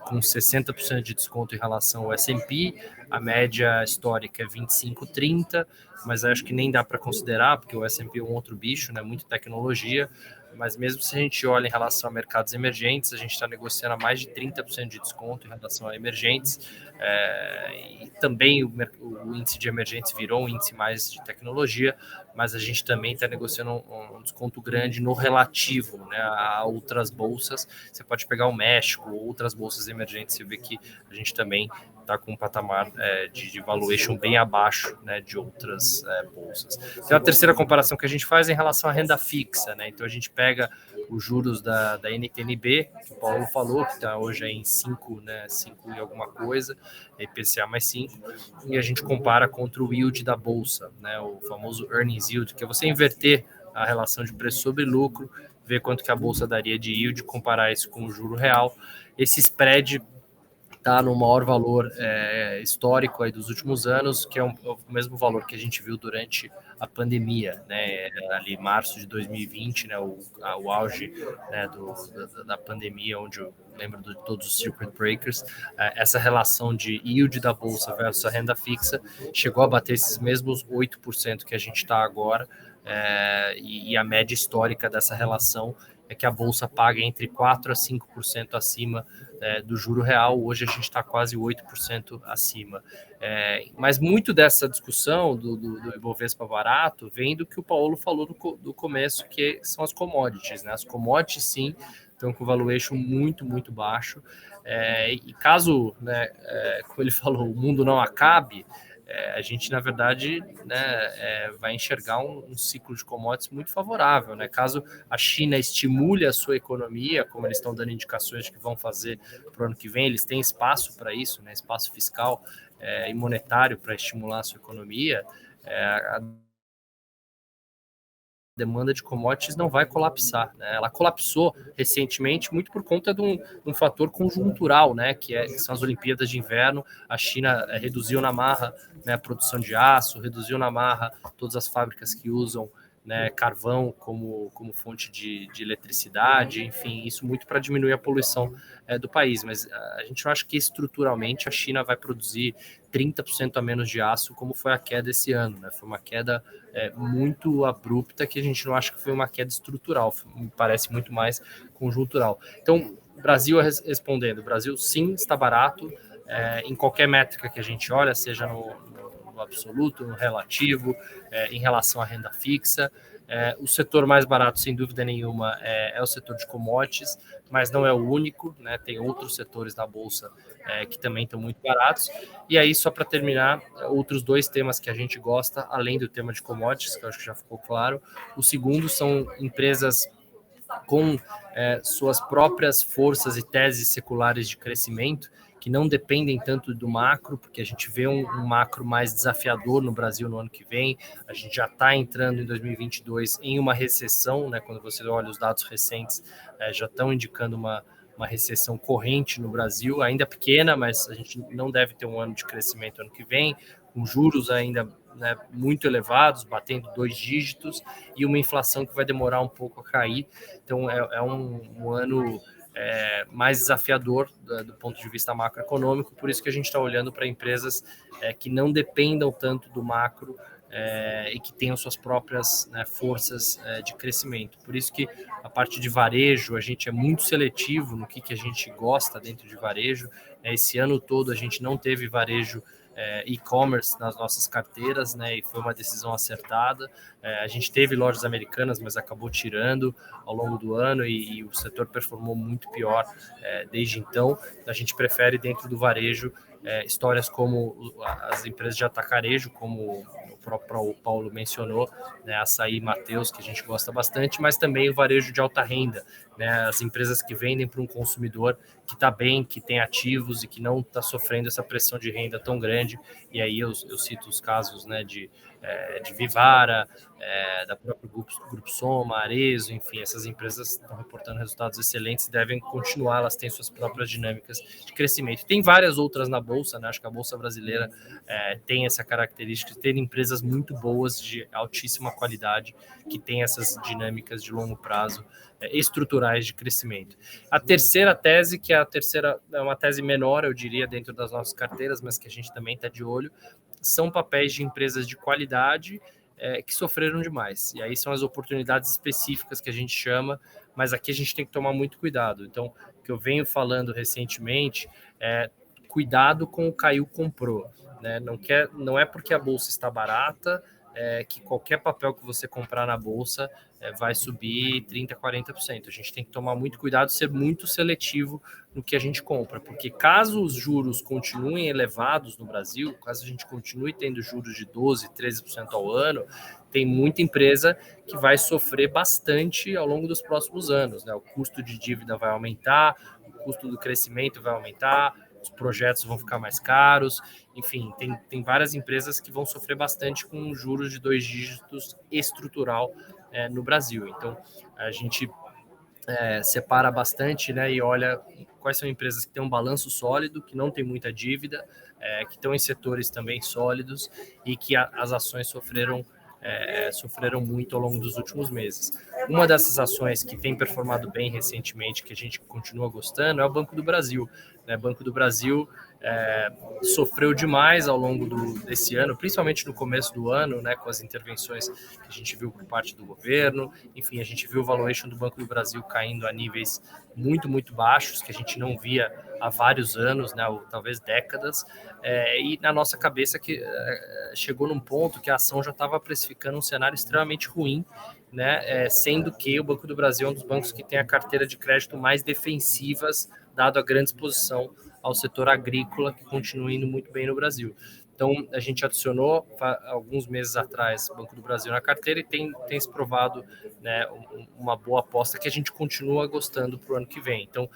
com 60% de desconto em relação ao S&P, a média histórica é 25, 30, mas acho que nem dá para considerar, porque o S&P é um outro bicho, né? Muito tecnologia, mas mesmo se a gente olha em relação a mercados emergentes, a gente está negociando a mais de 30% de desconto em relação a emergentes, e também o índice de emergentes virou um índice mais de tecnologia, mas a gente também está negociando um desconto grande no relativo, né, a outras bolsas. Você pode pegar o México, outras bolsas emergentes, e ver que a gente também está com um patamar de valuation bem abaixo, né, de outras bolsas. Então, a terceira comparação que a gente faz é em relação à renda fixa, né? Então a gente pega os juros da NTN-B, que o Paulo falou, que está hoje em 5, né, 5 e alguma coisa, IPCA mais 5, e a gente compara contra o yield da bolsa, né, o famoso earnings yield, que é você inverter a relação de preço sobre lucro, ver quanto que a bolsa daria de yield, comparar isso com o juro real. Esse spread está no maior valor histórico aí dos últimos anos, que é o mesmo valor que a gente viu durante a pandemia, né, ali março de 2020, né, o auge, né, da pandemia, onde eu lembro de todos os circuit breakers, essa relação de yield da bolsa versus a renda fixa chegou a bater esses mesmos 8% que a gente está agora, e a média histórica dessa relação é que a bolsa paga entre 4% a 5% acima do juro real. Hoje a gente está quase 8% acima. Mas muito dessa discussão do Ibovespa barato vem do que o Paulo falou do começo, que são as commodities, né? As commodities, sim, estão com valuation muito, muito baixo. E caso, né, como ele falou, o mundo não acabe, a gente, na verdade, né, vai enxergar um ciclo de commodities muito favorável, né? Caso a China estimule a sua economia, como eles estão dando indicações de que vão fazer para o ano que vem, eles têm espaço para isso, né? Espaço fiscal e monetário para estimular a sua economia, a demanda de commodities não vai colapsar, né? Ela colapsou recentemente muito por conta de um fator conjuntural, né? Que são as Olimpíadas de Inverno. A China reduziu na marra, né, a produção de aço, reduziu na marra todas as fábricas que usam, né, carvão como fonte de eletricidade, enfim, isso muito para diminuir a poluição do país. Mas a gente não acha que estruturalmente a China vai produzir 30% a menos de aço, como foi a queda esse ano, né? Foi uma queda muito abrupta, que a gente não acha que foi uma queda estrutural, me parece muito mais conjuntural. Então, Brasil respondendo, o Brasil sim está barato, em qualquer métrica que a gente olha, seja no absoluto, no relativo, em relação à renda fixa. O setor mais barato, sem dúvida nenhuma, é o setor de commodities, mas não é o único, né? Tem outros setores da Bolsa que também estão muito baratos. E aí, só para terminar, outros dois temas que a gente gosta, além do tema de commodities, que eu acho que já ficou claro. O segundo são empresas com suas próprias forças e teses seculares de crescimento, que não dependem tanto do macro, porque a gente vê um macro mais desafiador no Brasil no ano que vem. A gente já está entrando em 2022 em uma recessão, né? Quando você olha os dados recentes, já estão indicando uma recessão corrente no Brasil, ainda pequena, mas a gente não deve ter um ano de crescimento ano que vem, com juros ainda, né, muito elevados, batendo 2 dígitos, e uma inflação que vai demorar um pouco a cair. Então é um ano mais desafiador do ponto de vista macroeconômico, por isso que a gente está olhando para empresas que não dependam tanto do macro e que tenham suas próprias, né, forças de crescimento. Por isso que a parte de varejo, a gente é muito seletivo no que a gente gosta dentro de varejo. Esse ano todo a gente não teve varejo e-commerce nas nossas carteiras, né, e foi uma decisão acertada. A gente teve lojas americanas, mas acabou tirando ao longo do ano, e o setor performou muito pior desde então. A gente prefere, dentro do varejo, histórias como as empresas de atacarejo, como o próprio Paulo mencionou, né, Açaí e Mateus, que a gente gosta bastante, mas também o varejo de alta renda, né, as empresas que vendem para um consumidor que está bem, que tem ativos e que não está sofrendo essa pressão de renda tão grande. E aí eu cito os casos, né, de Vivara, da própria Grupo Soma, Arezzo, enfim, essas empresas estão reportando resultados excelentes e devem continuar, elas têm suas próprias dinâmicas de crescimento. Tem várias outras na Bolsa, né? Acho que a Bolsa brasileira tem essa característica de ter empresas muito boas, de altíssima qualidade, que tem essas dinâmicas de longo prazo estruturais estruturais de crescimento. A terceira tese, que é uma tese menor, eu diria, dentro das nossas carteiras, mas que a gente também está de olho, são papéis de empresas de qualidade que sofreram demais. E aí são as oportunidades específicas que a gente chama, mas aqui a gente tem que tomar muito cuidado. Então, o que eu venho falando recentemente é cuidado com o caiu comprou. Né? Não é porque a bolsa está barata que qualquer papel que você comprar na bolsa vai subir 30%, 40%. A gente tem que tomar muito cuidado, ser muito seletivo no que a gente compra, porque caso os juros continuem elevados no Brasil, caso a gente continue tendo juros de 12%, 13% ao ano, tem muita empresa que vai sofrer bastante ao longo dos próximos anos. Né? O custo de dívida vai aumentar, o custo do crescimento vai aumentar, os projetos vão ficar mais caros, enfim, tem várias empresas que vão sofrer bastante com juros de 2 dígitos estrutural no Brasil. Então, a gente separa bastante, né, e olha quais são empresas que têm um balanço sólido, que não tem muita dívida, que estão em setores também sólidos e que as ações sofreram muito ao longo dos últimos meses. Uma dessas ações que tem performado bem recentemente, que a gente continua gostando, é o Banco do Brasil. O Banco do Brasil sofreu demais ao longo desse ano, principalmente no começo do ano, né, com as intervenções que a gente viu por parte do governo. Enfim, a gente viu o valuation do Banco do Brasil caindo a níveis muito, muito baixos, que a gente não via há vários anos, né, ou talvez décadas, e na nossa cabeça que chegou num ponto que a ação já estava precificando um cenário extremamente ruim, né, sendo que o Banco do Brasil é um dos bancos que tem a carteira de crédito mais defensivas, dado a grande exposição ao setor agrícola, que continua indo muito bem no Brasil. Então, a gente adicionou, alguns meses atrás, o Banco do Brasil na carteira e tem se provado, né, uma boa aposta que a gente continua gostando para o ano que vem. Então,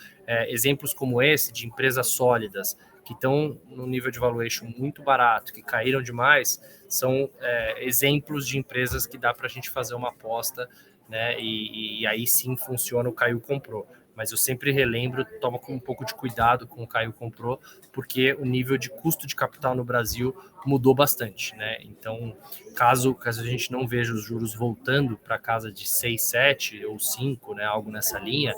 exemplos como esse, de empresas sólidas, que estão no nível de valuation muito barato, que caíram demais, são exemplos de empresas que dá para a gente fazer uma aposta, né, e aí sim funciona o caiu comprou. Mas eu sempre relembro, toma com um pouco de cuidado com o caiu comprou, porque o nível de custo de capital no Brasil mudou bastante, né? Então, caso a gente não veja os juros voltando para casa de 6, 7 ou 5, né, algo nessa linha,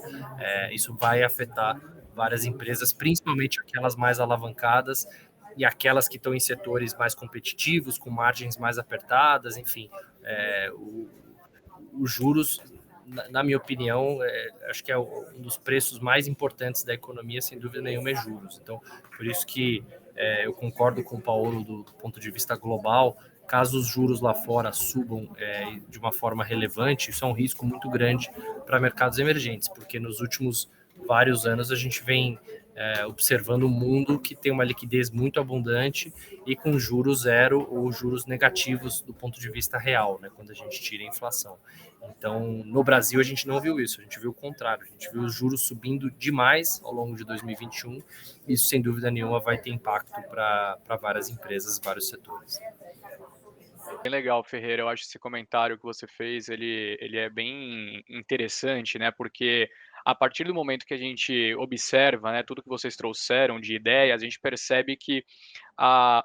isso vai afetar várias empresas, principalmente aquelas mais alavancadas e aquelas que estão em setores mais competitivos, com margens mais apertadas, enfim. Os juros, na minha opinião, acho que é um dos preços mais importantes da economia, sem dúvida nenhuma, é juros. Então, por isso que eu concordo com o Paulo do ponto de vista global. Caso os juros lá fora subam de uma forma relevante, isso é um risco muito grande para mercados emergentes, porque nos últimos vários anos a gente vem observando um mundo que tem uma liquidez muito abundante e com juros zero ou juros negativos do ponto de vista real, né, quando a gente tira a inflação. Então, no Brasil, a gente não viu isso, a gente viu o contrário, a gente viu os juros subindo demais ao longo de 2021, e isso, sem dúvida nenhuma, vai ter impacto para várias empresas, vários setores. Bem legal, Ferreira, eu acho esse comentário que você fez, ele é bem interessante, né, porque a partir do momento que a gente observa, né, tudo que vocês trouxeram de ideias, a gente percebe que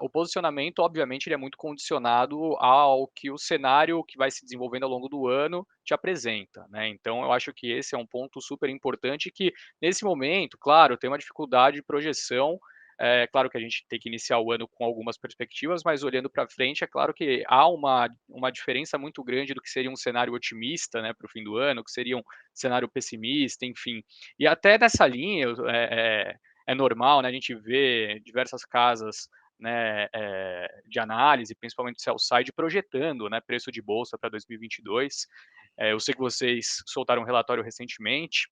o posicionamento, obviamente, ele é muito condicionado ao que o cenário que vai se desenvolvendo ao longo do ano te apresenta, né? Então, eu acho que esse é um ponto super importante que, nesse momento, claro, tem uma dificuldade de projeção. É claro que a gente tem que iniciar o ano com algumas perspectivas, mas olhando para frente, é claro que há uma diferença muito grande do que seria um cenário otimista, né, para o fim do ano, que seria um cenário pessimista, enfim. E até nessa linha, é normal, né, a gente vê diversas casas, né, de análise, principalmente sell side, projetando, né, preço de bolsa para 2022. Eu sei que vocês soltaram um relatório recentemente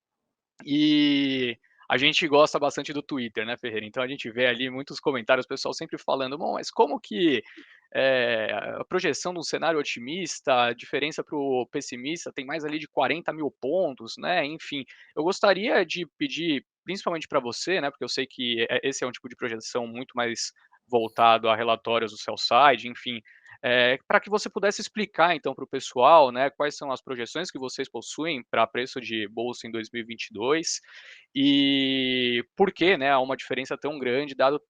e a gente gosta bastante do Twitter, né, Ferreira? Então a gente vê ali muitos comentários, o pessoal sempre falando, bom, mas como que a projeção de um cenário otimista, a diferença para o pessimista tem mais ali de 40 mil pontos, né? Enfim, eu gostaria de pedir, principalmente para você, né, porque eu sei que esse é um tipo de projeção muito mais voltado a relatórios do sell side, enfim, para que você pudesse explicar então para o pessoal, né, quais são as projeções que vocês possuem para preço de bolsa em 2022 e por que, né, há uma diferença tão grande dado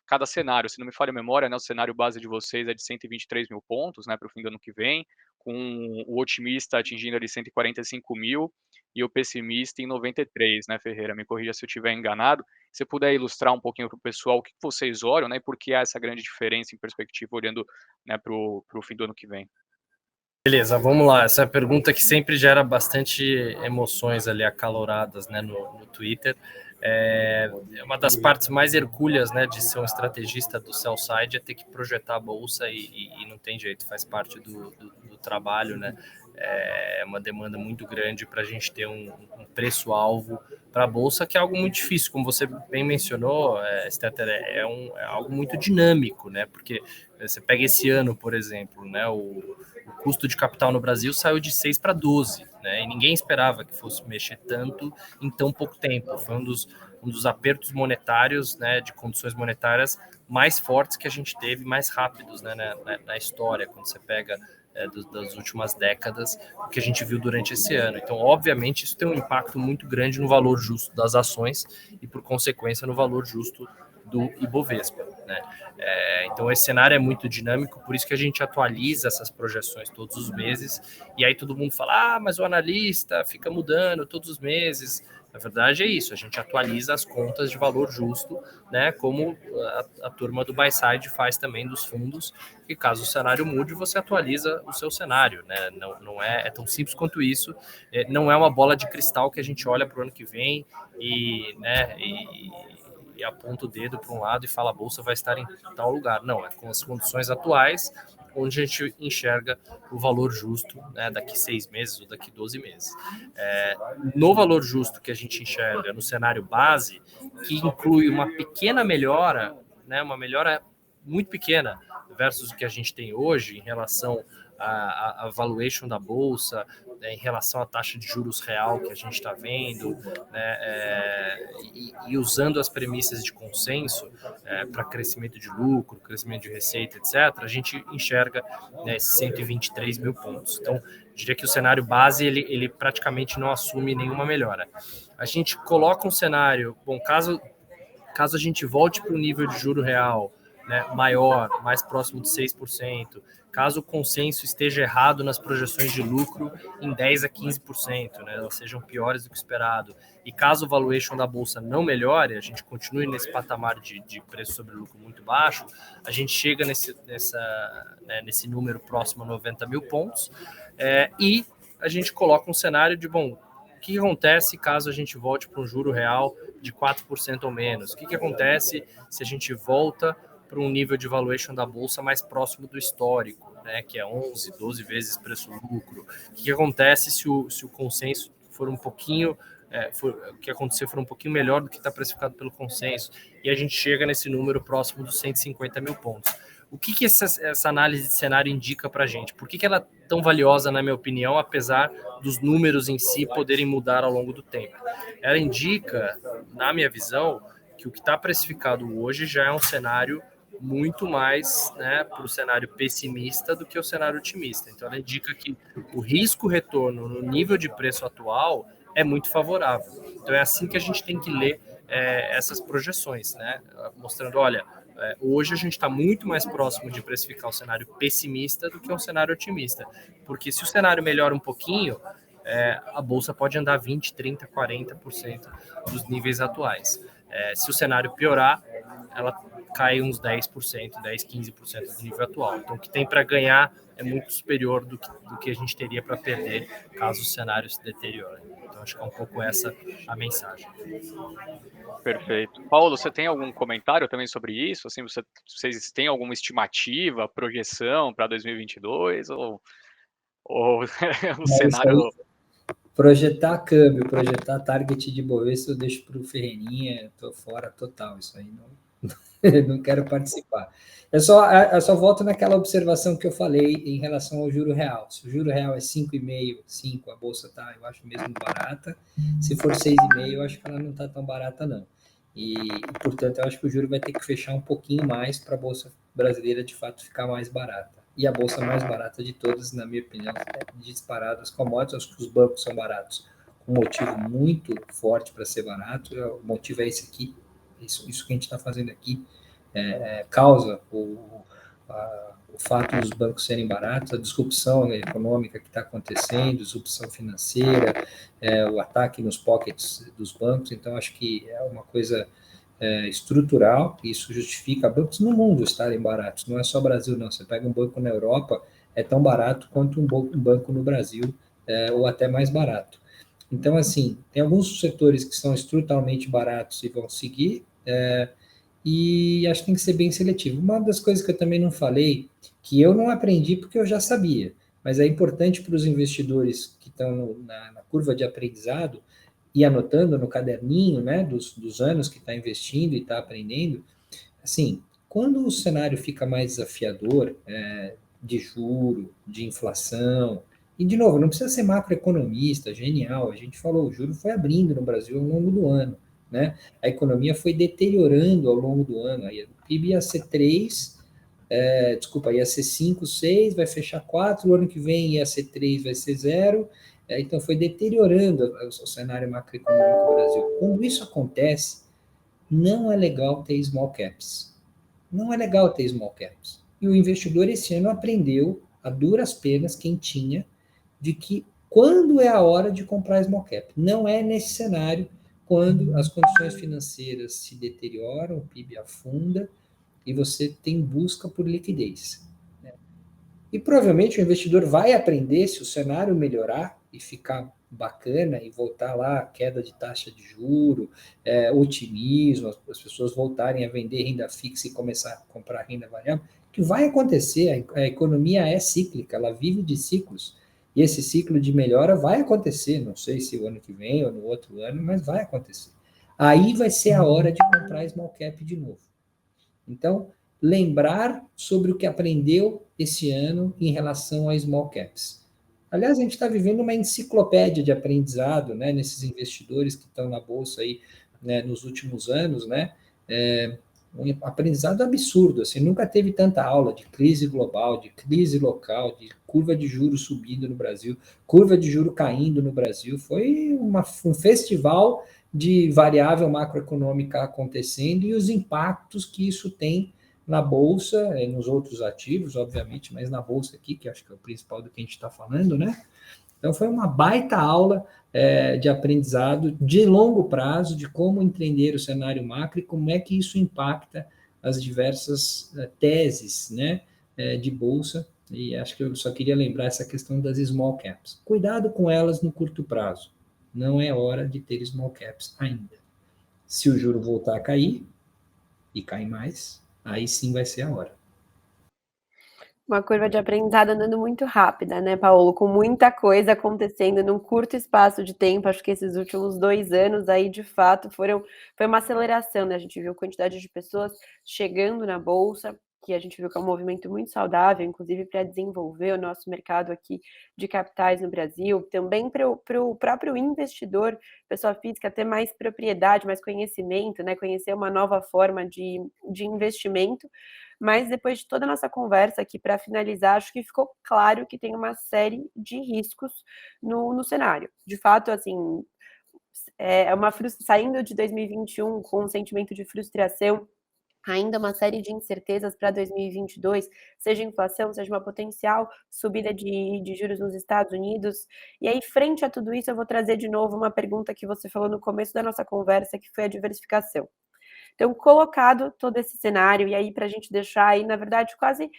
cada cenário. Se não me falha a memória, né, o cenário base de vocês é de 123 mil pontos, né, para o fim do ano que vem, com o otimista atingindo ali 145 mil e o pessimista em 93, né, Ferreira? Me corrija se eu estiver enganado. Se você puder ilustrar um pouquinho para o pessoal o que vocês olham, né, e por que há essa grande diferença em perspectiva olhando, né, para o fim do ano que vem. Beleza, vamos lá. Essa é a pergunta que sempre gera bastante emoções ali acaloradas, né, no Twitter. É uma das partes mais hercúleas, né, de ser um estrategista do sell side é ter que projetar a bolsa e não tem jeito, faz parte do trabalho, né? É uma demanda muito grande para a gente ter um preço-alvo para a bolsa, que é algo muito difícil, como você bem mencionou, Stetter, é algo muito dinâmico, né? Porque você pega esse ano, por exemplo, né? O custo de capital no Brasil saiu de 6 para 12, né? E ninguém esperava que fosse mexer tanto em tão pouco tempo. Foi um dos apertos monetários, né, de condições monetárias mais fortes que a gente teve, mais rápidos, né, na história, quando você pega das últimas décadas, o que a gente viu durante esse ano. Então, obviamente, isso tem um impacto muito grande no valor justo das ações e, por consequência, no valor justo do Ibovespa, né? Então, esse cenário é muito dinâmico, por isso que a gente atualiza essas projeções todos os meses, e aí todo mundo fala, mas o analista fica mudando todos os meses. Na verdade é isso, a gente atualiza as contas de valor justo, né, como a turma do buy side faz também dos fundos, e caso o cenário mude, você atualiza o seu cenário, né? Não é tão simples quanto isso, não é uma bola de cristal que a gente olha para o ano que vem e aponta o dedo para um lado e fala a bolsa vai estar em tal lugar. Não, é com as condições atuais, onde a gente enxerga o valor justo, né, daqui 6 meses ou daqui 12 meses. No valor justo que a gente enxerga no cenário base, que inclui uma pequena melhora, né, uma melhora muito pequena versus o que a gente tem hoje em relação à valuation da bolsa, em relação à taxa de juros real que a gente está vendo, né, e usando as premissas de consenso para crescimento de lucro, crescimento de receita, etc., a gente enxerga, né, esses 123 mil pontos. Então, diria que o cenário base ele praticamente não assume nenhuma melhora. A gente coloca um cenário, bom, caso a gente volte para o nível de juro real, né, maior, mais próximo de 6%, caso o consenso esteja errado nas projeções de lucro em 10% a 15%, né, elas sejam piores do que esperado, e caso o valuation da bolsa não melhore, a gente continue nesse patamar de preço sobre lucro muito baixo, a gente chega nesse número próximo a 90 mil pontos, e a gente coloca um cenário de, bom, o que acontece caso a gente volte para um juro real de 4% ou menos? O que acontece se a gente volta para um nível de valuation da bolsa mais próximo do histórico, né, que é 11, 12 vezes preço-lucro? O que acontece se o consenso for um pouquinho, o que acontecer for um pouquinho melhor do que está precificado pelo consenso, e a gente chega nesse número próximo dos 150 mil pontos? O que essa análise de cenário indica para a gente? Por que ela é tão valiosa, na minha opinião, apesar dos números em si poderem mudar ao longo do tempo? Ela indica, na minha visão, que o que está precificado hoje já é um cenário muito mais, né, para o cenário pessimista do que o cenário otimista. Então, ela indica que o risco-retorno no nível de preço atual é muito favorável. Então, é assim que a gente tem que ler essas projeções, né? Mostrando, olha, hoje a gente está muito mais próximo de precificar o cenário pessimista do que um cenário otimista. Porque se o cenário melhora um pouquinho, a bolsa pode andar 20%, 30%, 40% dos níveis atuais. Se o cenário piorar, ela cai uns 10%, 10%, 15% do nível atual. Então, o que tem para ganhar é muito superior do que a gente teria para perder caso o cenário se deteriore. Então, acho que é um pouco essa a mensagem. Perfeito. Paulo, você tem algum comentário também sobre isso? Assim, vocês têm alguma estimativa, projeção para 2022? Ou um cenário... Projetar câmbio, projetar target de Bovespa, eu deixo para o Ferreirinha, estou fora total, isso aí não quero participar. Eu só volto naquela observação que eu falei em relação ao juro real. Se o juro real é 5,5, 5, a bolsa está, eu acho mesmo barata. Se for 6,5, eu acho que ela não está tão barata, não. E, portanto, eu acho que o juro vai ter que fechar um pouquinho mais para a bolsa brasileira, de fato, ficar mais barata. E a bolsa mais barata de todas, na minha opinião, é disparada as commodities. Acho que os bancos são baratos, um motivo muito forte para ser barato. O motivo é esse aqui, isso que a gente está fazendo aqui, causa o fato dos bancos serem baratos, a disrupção econômica que está acontecendo, disrupção financeira, o ataque nos pockets dos bancos. Então, acho que é uma coisa estrutural, e isso justifica bancos no mundo estarem baratos. Não é só Brasil, não. Você pega um banco na Europa, é tão barato quanto um banco no Brasil, ou até mais barato. Então, assim, tem alguns setores que são estruturalmente baratos e vão seguir, e acho que tem que ser bem seletivo. Uma das coisas que eu também não falei, que eu não aprendi porque eu já sabia, mas é importante para os investidores que estão na curva de aprendizado, e anotando no caderninho, né, dos anos que está investindo e está aprendendo, assim, quando o cenário fica mais desafiador, de juro, de inflação, e de novo, não precisa ser macroeconomista, genial, a gente falou, o juro foi abrindo no Brasil ao longo do ano, né, a economia foi deteriorando ao longo do ano, aí o PIB ia ser 3, ia ser 5, 6, vai fechar 4, o ano que vem ia ser 3, vai ser 0, então foi deteriorando o cenário macroeconômico do Brasil. Quando isso acontece, não é legal ter small caps. Não é legal ter small caps. E o investidor esse ano aprendeu, a duras penas, quem tinha, de que quando é a hora de comprar small cap. Não é nesse cenário, quando as condições financeiras se deterioram, o PIB afunda, e você tem busca por liquidez. E provavelmente o investidor vai aprender, se o cenário melhorar e ficar bacana e voltar lá, queda de taxa de juro, otimismo, as pessoas voltarem a vender renda fixa e começar a comprar renda variável, que vai acontecer, a economia é cíclica, ela vive de ciclos, e esse ciclo de melhora vai acontecer, não sei se o ano que vem ou no outro ano, mas vai acontecer. Aí vai ser a hora de comprar small cap de novo. Então, lembrar sobre o que aprendeu esse ano em relação a small caps. Aliás, a gente está vivendo uma enciclopédia de aprendizado, né, nesses investidores que estão na Bolsa aí, né, nos últimos anos, né, um aprendizado absurdo, assim, nunca teve tanta aula de crise global, de crise local, de curva de juros subindo no Brasil, curva de juros caindo no Brasil, foi um festival de variável macroeconômica acontecendo e os impactos que isso tem na Bolsa, e nos outros ativos, obviamente, mas na Bolsa aqui, que acho que é o principal do que a gente está falando, né? Então, foi uma baita aula de aprendizado de longo prazo, de como entender o cenário macro e como é que isso impacta as diversas teses, né, de Bolsa. E acho que eu só queria lembrar essa questão das small caps. Cuidado com elas no curto prazo. Não é hora de ter small caps ainda. Se o juro voltar a cair, e cair mais, aí sim vai ser a hora. Uma curva de aprendizado andando muito rápida, né, Paulo? Com muita coisa acontecendo num curto espaço de tempo. Acho que esses últimos 2 anos aí, de fato, foi uma aceleração, né? A gente viu a quantidade de pessoas chegando na Bolsa, que a gente viu que é um movimento muito saudável, inclusive para desenvolver o nosso mercado aqui de capitais no Brasil, também para o próprio investidor, pessoa física, ter mais propriedade, mais conhecimento, né? Conhecer uma nova forma de investimento. Mas depois de toda a nossa conversa aqui, para finalizar, acho que ficou claro que tem uma série de riscos no cenário. De fato, assim, saindo de 2021 com um sentimento de frustração, ainda uma série de incertezas para 2022, seja inflação, seja uma potencial subida de juros nos Estados Unidos. E aí, frente a tudo isso, eu vou trazer de novo uma pergunta que você falou no começo da nossa conversa, que foi a diversificação. Então, colocado todo esse cenário, e aí para a gente deixar aí, na verdade, quase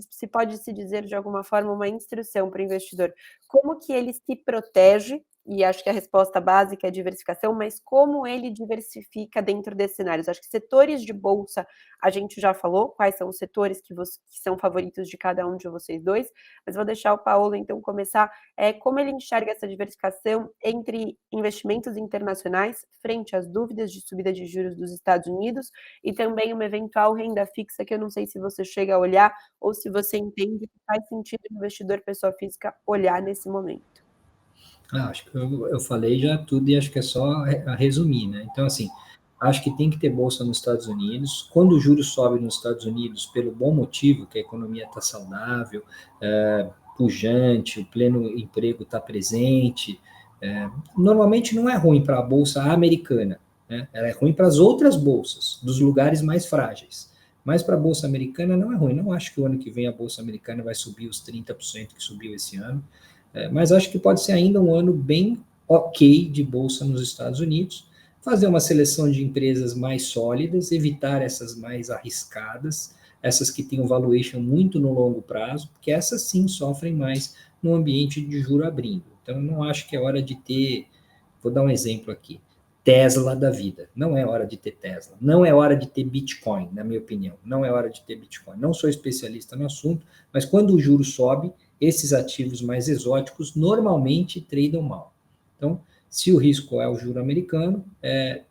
se pode se dizer de alguma forma, uma instrução para o investidor. Como que ele se protege, e acho que a resposta básica é diversificação, mas como ele diversifica dentro desses cenários? Acho que setores de bolsa, a gente já falou, quais são os setores que são favoritos de cada um de vocês dois, mas vou deixar o Paulo, então, começar como ele enxerga essa diversificação entre investimentos internacionais frente às dúvidas de subida de juros dos Estados Unidos e também uma eventual renda fixa, que eu não sei se você chega a olhar ou se você entende que faz sentido o investidor pessoa física olhar nesse momento. Acho que eu falei já tudo e acho que é só resumir, né? Então, assim, acho que tem que ter bolsa nos Estados Unidos. Quando o juros sobe nos Estados Unidos, pelo bom motivo, que a economia está saudável, pujante, o pleno emprego está presente, normalmente não é ruim para a bolsa americana, né? Ela é ruim para as outras bolsas, dos lugares mais frágeis. Mas para a Bolsa Americana não é ruim. Não acho que o ano que vem a Bolsa Americana vai subir os 30% que subiu esse ano, mas acho que pode ser ainda um ano bem ok de Bolsa nos Estados Unidos, fazer uma seleção de empresas mais sólidas, evitar essas mais arriscadas, essas que têm um valuation muito no longo prazo, porque essas sim sofrem mais no ambiente de juro abrindo. Então, não acho que é hora de ter, vou dar um exemplo aqui, Tesla da vida. Não é hora de ter Tesla. Não é hora de ter Bitcoin, na minha opinião. Não é hora de ter Bitcoin. Não sou especialista no assunto, mas quando o juro sobe, esses ativos mais exóticos normalmente tradam mal. Então, se o risco é o juro americano,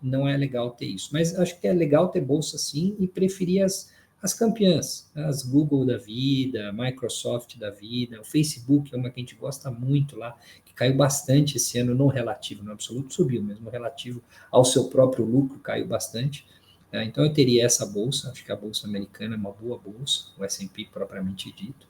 não é legal ter isso. Mas acho que é legal ter bolsa sim e preferir as campeãs, as Google da vida, a Microsoft da vida, o Facebook é uma que a gente gosta muito lá, que caiu bastante esse ano no relativo, no absoluto subiu, mesmo relativo ao seu próprio lucro caiu bastante. Então eu teria essa bolsa, acho que a bolsa americana é uma boa bolsa, o S&P propriamente dito.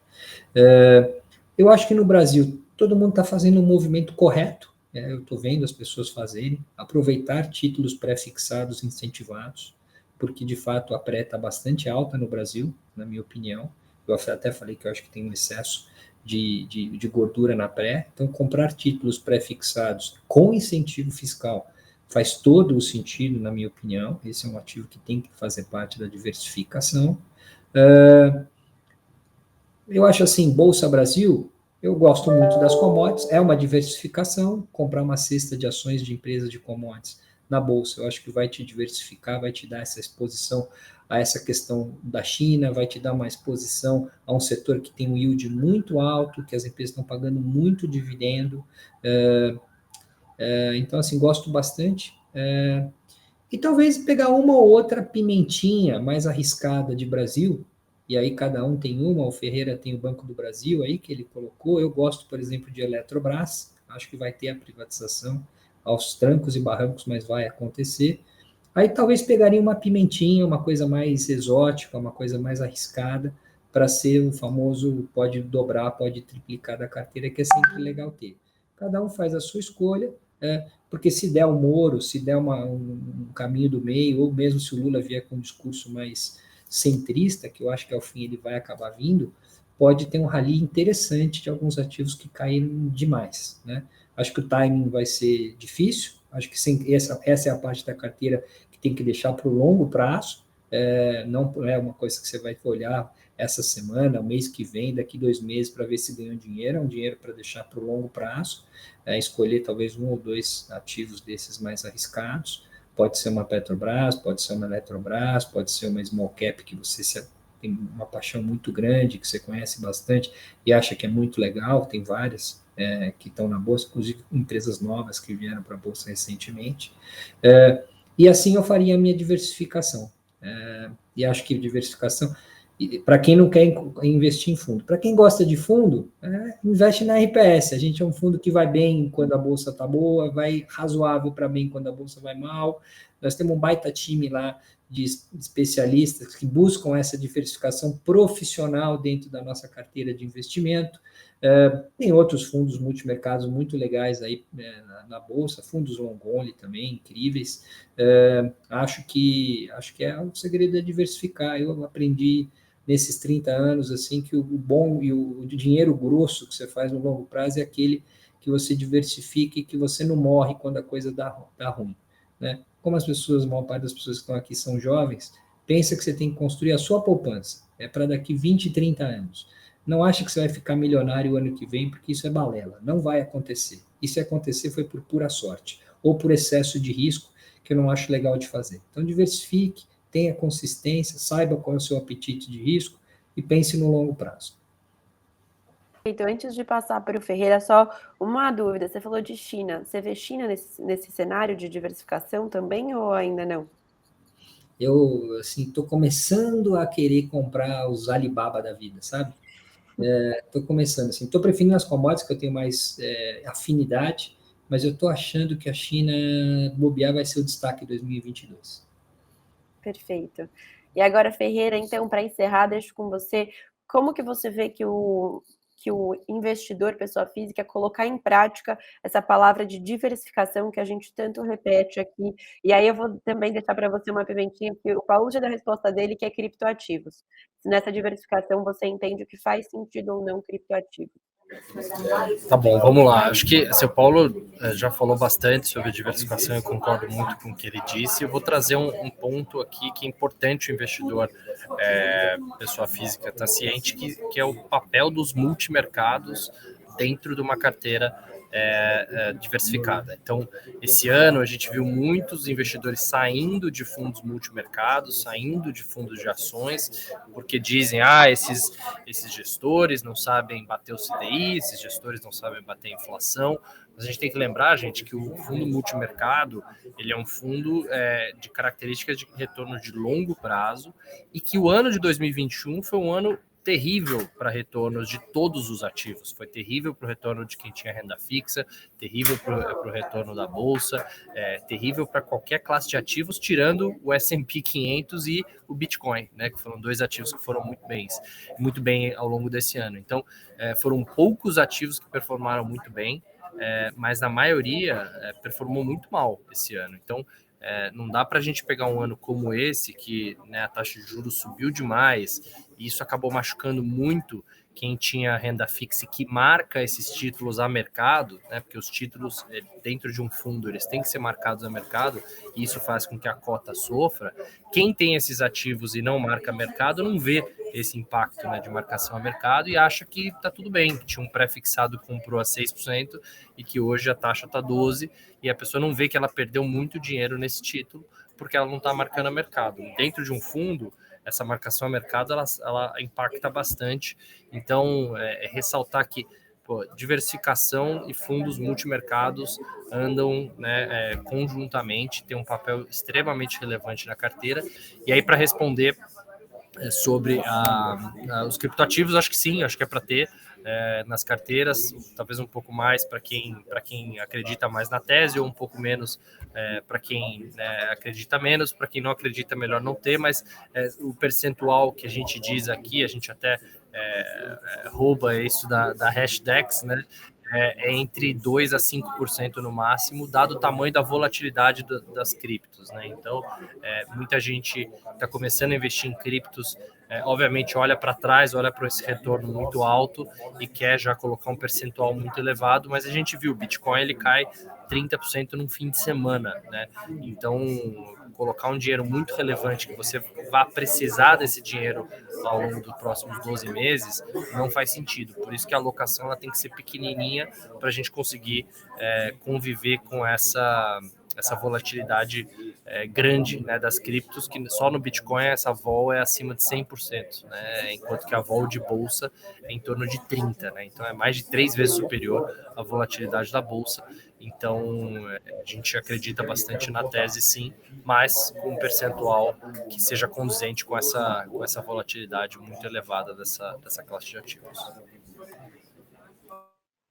Eu acho que no Brasil todo mundo está fazendo um movimento correto, eu estou vendo as pessoas fazerem, aproveitar títulos pré-fixados incentivados, porque de fato a pré está bastante alta no Brasil, na minha opinião. Eu até falei que eu acho que tem um excesso de gordura na pré, então comprar títulos pré-fixados com incentivo fiscal faz todo o sentido, na minha opinião. Esse é um ativo que tem que fazer parte da diversificação. Eu acho assim, Bolsa Brasil, eu gosto muito das commodities, é uma diversificação, comprar uma cesta de ações de empresas de commodities na Bolsa, eu acho que vai te diversificar, vai te dar essa exposição a essa questão da China, vai te dar uma exposição a um setor que tem um yield muito alto, que as empresas estão pagando muito dividendo, então assim, gosto bastante, e talvez pegar uma ou outra pimentinha mais arriscada de Brasil, e aí cada um tem uma, o Ferreira tem o Banco do Brasil aí que ele colocou, eu gosto, por exemplo, de Eletrobras, acho que vai ter a privatização aos trancos e barrancos, mas vai acontecer. Aí talvez pegaria uma pimentinha, uma coisa mais exótica, uma coisa mais arriscada, para ser o famoso pode dobrar, pode triplicar da carteira, que é sempre legal ter. Cada um faz a sua escolha, porque se der o Moro, se der um caminho do meio, ou mesmo se o Lula vier com um discurso mais centrista, que eu acho que ao fim ele vai acabar vindo, pode ter um rally interessante de alguns ativos que caíram demais, né? Acho que o timing vai ser difícil, acho que essa é a parte da carteira que tem que deixar para o longo prazo, não é uma coisa que você vai olhar essa semana, o mês que vem, daqui 2 meses para ver se ganhou dinheiro, é um dinheiro para deixar para o longo prazo, escolher talvez 1 ou 2 ativos desses mais arriscados, pode ser uma Petrobras, pode ser uma Eletrobras, pode ser uma small cap que você tem uma paixão muito grande, que você conhece bastante e acha que é muito legal, tem várias que estão na Bolsa, inclusive empresas novas que vieram para a Bolsa recentemente, e assim eu faria a minha diversificação, e acho que diversificação, para quem não quer investir em fundo, para quem gosta de fundo, investe na RPS, a gente é um fundo que vai bem quando a Bolsa está boa, vai razoável para bem quando a Bolsa vai mal, nós temos um baita time lá de especialistas que buscam essa diversificação profissional dentro da nossa carteira de investimento. Tem outros fundos multimercados muito legais aí na Bolsa, fundos long only também, incríveis. Acho que é o segredo é diversificar. Eu aprendi nesses 30 anos assim que o bom e o dinheiro grosso que você faz no longo prazo é aquele que você diversifica e que você não morre quando a coisa dá ruim, né? Como a maior parte das pessoas que estão aqui são jovens, pensa que você tem que construir a sua poupança, para daqui 20, 30 anos. Não acha que você vai ficar milionário o ano que vem, porque isso é balela, não vai acontecer. E se acontecer foi por pura sorte, ou por excesso de risco, que eu não acho legal de fazer. Então diversifique, tenha consistência, saiba qual é o seu apetite de risco e pense no longo prazo. Então, antes de passar para o Ferreira, só uma dúvida. Você falou de China. Você vê China nesse cenário de diversificação também ou ainda não? Eu, assim, estou começando a querer comprar os Alibaba da vida, sabe? Estou começando, assim, estou preferindo as commodities, que eu tenho mais afinidade, mas eu estou achando que a China, bobear, vai ser o destaque em 2022. Perfeito. E agora, Ferreira, então, para encerrar, deixo com você, como que você vê que o que o investidor, pessoa física, colocar em prática essa palavra de diversificação que a gente tanto repete aqui. E aí eu vou também deixar para você uma pimentinha, porque o Paulo já deu a resposta dele, que é criptoativos. Se nessa diversificação você entende o que faz sentido ou não criptoativos. Tá bom, vamos lá. Acho que o Paulo já falou bastante sobre diversificação, eu concordo muito com o que ele disse. Eu vou trazer um ponto aqui que é importante o investidor, pessoa física, estar ciente, que é o papel dos multimercados dentro de uma carteira diversificada. Então, esse ano a gente viu muitos investidores saindo de fundos multimercados, saindo de fundos de ações, porque dizem, esses gestores não sabem bater o CDI, esses gestores não sabem bater a inflação. Mas a gente tem que lembrar, gente, que o fundo multimercado, ele é um fundo de características de retorno de longo prazo, e que o ano de 2021 foi um ano terrível para retornos de todos os ativos. Foi terrível para o retorno de quem tinha renda fixa, terrível para o retorno da bolsa, terrível para qualquer classe de ativos, tirando o S&P 500 e o Bitcoin, né, que foram dois ativos que foram muito bem ao longo desse ano. Então, foram poucos ativos que performaram muito bem, mas a maioria performou muito mal esse ano. Então, não dá para a gente pegar um ano como esse, que, né, a taxa de juros subiu demais, e isso acabou machucando muito quem tinha renda fixa e que marca esses títulos a mercado, né, porque os títulos dentro de um fundo eles têm que ser marcados a mercado, e isso faz com que a cota sofra. Quem tem esses ativos e não marca mercado não vê esse impacto, né, de marcação a mercado e acha que está tudo bem, que tinha um pré-fixado que comprou a 6% e que hoje a taxa está 12%, e a pessoa não vê que ela perdeu muito dinheiro nesse título porque ela não está marcando a mercado. Dentro de um fundo, essa marcação a mercado ela impacta bastante. Então, ressaltar que diversificação e fundos multimercados andam, né, conjuntamente, tem um papel extremamente relevante na carteira. E aí, para responder sobre os criptoativos, acho que sim, acho que é para ter nas carteiras, talvez um pouco mais para quem acredita mais na tese, ou um pouco menos para quem acredita menos. Para quem não acredita, melhor não ter, mas o percentual que a gente diz aqui, a gente até rouba isso da Hashdex, né? Entre 2% a 5% no máximo, dado o tamanho da volatilidade das criptos, né? Então, muita gente está começando a investir em criptos, obviamente olha para trás, olha para esse retorno muito alto e quer já colocar um percentual muito elevado, mas a gente viu o Bitcoin, ele cai 30% num fim de semana, né? Então, colocar um dinheiro muito relevante, que você vá precisar desse dinheiro ao longo dos próximos 12 meses, não faz sentido. Por isso que a alocação ela tem que ser pequenininha para a gente conseguir conviver com essa volatilidade grande, né, das criptos, que só no Bitcoin essa vol é acima de 100%, né, enquanto que a vol de bolsa é em torno de 30%, né, então é mais de 3 vezes superior à volatilidade da bolsa. Então, a gente acredita bastante na tese, sim, mas com um percentual que seja condizente com essa volatilidade muito elevada dessa classe de ativos.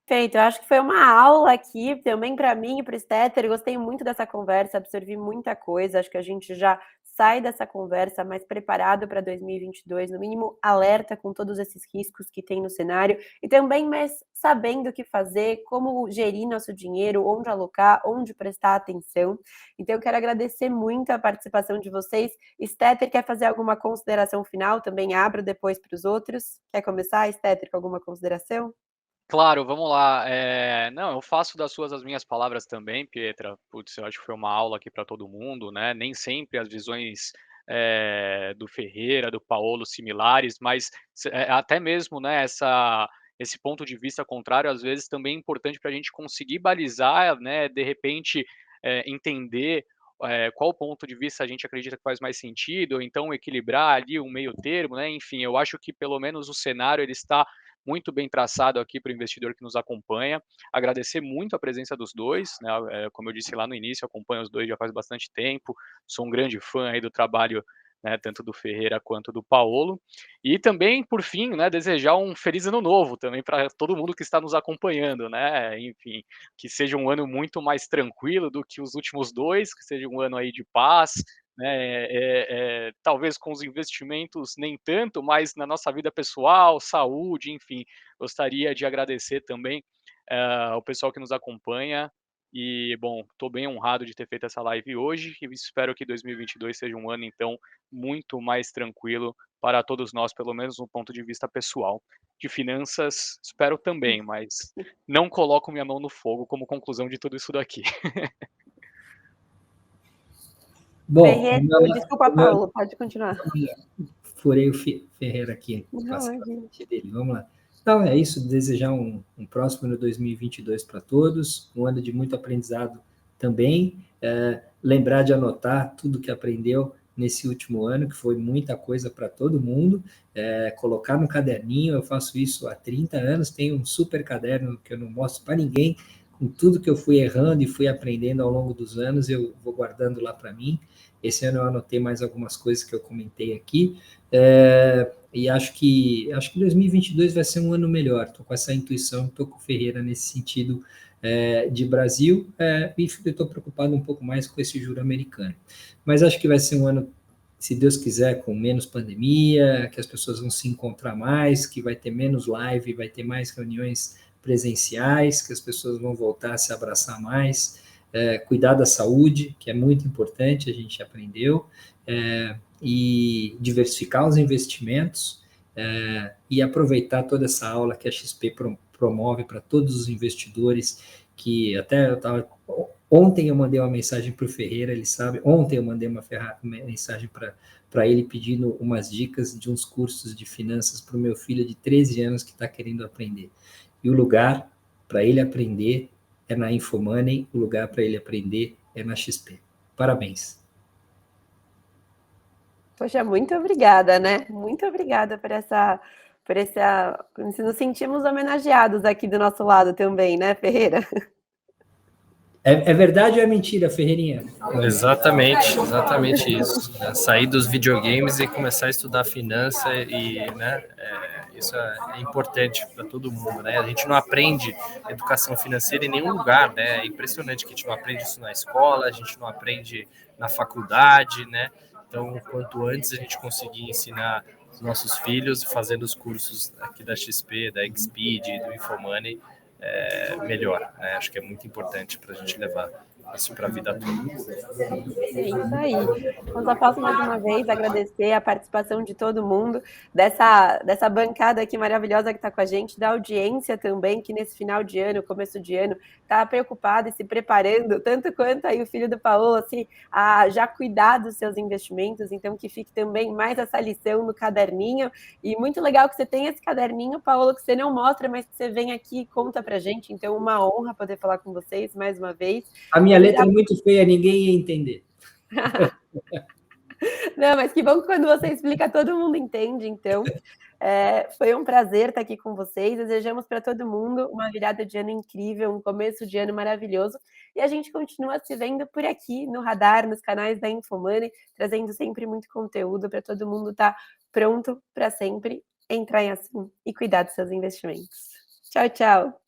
Perfeito, eu acho que foi uma aula aqui também para mim e para o Stetter. Gostei muito dessa conversa, absorvi muita coisa. Acho que a gente já sai dessa conversa mais preparado para 2022, no mínimo alerta com todos esses riscos que tem no cenário e também mais sabendo o que fazer, como gerir nosso dinheiro, onde alocar, onde prestar atenção. Então eu quero agradecer muito a participação de vocês. Stetter, quer fazer alguma consideração final? Também abro depois para os outros. Quer começar, Stetter, com alguma consideração? Claro, vamos lá. Não, eu faço das suas as minhas palavras também, Pietra. Putz, eu acho que foi uma aula aqui para todo mundo, né? Nem sempre as visões do Ferreira, do Paulo similares, mas até mesmo, né, esse ponto de vista contrário, às vezes também é importante para a gente conseguir balizar, né, de repente entender qual ponto de vista a gente acredita que faz mais sentido, ou então equilibrar ali um meio termo, né? Enfim, eu acho que pelo menos o cenário ele está muito bem traçado aqui para o investidor que nos acompanha. Agradecer muito a presença dos dois, né? Como eu disse lá no início, acompanho os dois já faz bastante tempo, sou um grande fã aí do trabalho, né, tanto do Ferreira quanto do Paulo. E também, por fim, né, desejar um feliz ano novo também para todo mundo que está nos acompanhando, né? Enfim, que seja um ano muito mais tranquilo do que os últimos dois, que seja um ano aí de paz, né? Talvez com os investimentos nem tanto, mas na nossa vida pessoal, saúde, enfim. Gostaria de agradecer também ao pessoal que nos acompanha. E, bom, estou bem honrado de ter feito essa live hoje e espero que 2022 seja um ano, então, muito mais tranquilo para todos nós, pelo menos no ponto de vista pessoal. De finanças, espero também, mas não coloco minha mão no fogo como conclusão de tudo isso daqui. Bom, Desculpa, Paulo, pode continuar. Furei o Ferreira aqui. Dele. Vamos lá. Então, é isso. Desejar um próximo 2022 para todos. Um ano de muito aprendizado também. Lembrar de anotar tudo que aprendeu nesse último ano, que foi muita coisa para todo mundo. Colocar no caderninho. Eu faço isso há 30 anos. Tenho um super caderno que eu não mostro para ninguém. Com tudo que eu fui errando e fui aprendendo ao longo dos anos, eu vou guardando lá para mim. Esse ano eu anotei mais algumas coisas que eu comentei aqui. E acho que 2022 vai ser um ano melhor. Estou com essa intuição, estou com o Ferreira nesse sentido de Brasil, e estou preocupado um pouco mais com esse juro americano. Mas acho que vai ser um ano, se Deus quiser, com menos pandemia, que as pessoas vão se encontrar mais, que vai ter menos live, vai ter mais reuniões presenciais, que as pessoas vão voltar a se abraçar mais, cuidar da saúde, que é muito importante, a gente aprendeu, e diversificar os investimentos, e aproveitar toda essa aula que a XP promove para todos os investidores, que até ontem eu mandei uma mensagem para o Ferreira, ele sabe, ontem eu mandei uma mensagem para ele pedindo umas dicas de uns cursos de finanças para o meu filho de 13 anos que está querendo aprender. E o lugar para ele aprender é na Infomoney, o lugar para ele aprender é na XP. Parabéns. Poxa, muito obrigada, né? Muito obrigada por essa. Nos sentimos homenageados aqui do nosso lado também, né, Ferreira? É verdade ou é mentira, Ferreirinha? Exatamente isso. Sair dos videogames e começar a estudar finança e, né, isso é importante para todo mundo, né? A gente não aprende educação financeira em nenhum lugar, né? É impressionante que a gente não aprende isso na escola, a gente não aprende na faculdade, né? Então, quanto antes a gente conseguir ensinar os nossos filhos, fazendo os cursos aqui da XP, da Xpeed, do Infomoney, melhor, né? Acho que é muito importante para a gente levar isso para a vida toda. É isso aí. Eu só posso mais uma vez agradecer a participação de todo mundo, dessa bancada aqui maravilhosa que está com a gente, da audiência também, que nesse final de ano, começo de ano, está preocupada e se preparando, tanto quanto aí o filho do Paulo, assim, a já cuidar dos seus investimentos, então que fique também mais essa lição no caderninho. E muito legal que você tenha esse caderninho, Paulo, que você não mostra, mas que você vem aqui e conta pra gente. Então, uma honra poder falar com vocês mais uma vez. A minha letra é muito feia, ninguém ia entender. Não, mas que bom que quando você explica, todo mundo entende, então. Foi um prazer estar aqui com vocês. Desejamos para todo mundo uma virada de ano incrível, um começo de ano maravilhoso. E a gente continua se vendo por aqui no Radar, nos canais da Infomoney, trazendo sempre muito conteúdo para todo mundo estar pronto para sempre entrar em ação e cuidar dos seus investimentos. Tchau, tchau!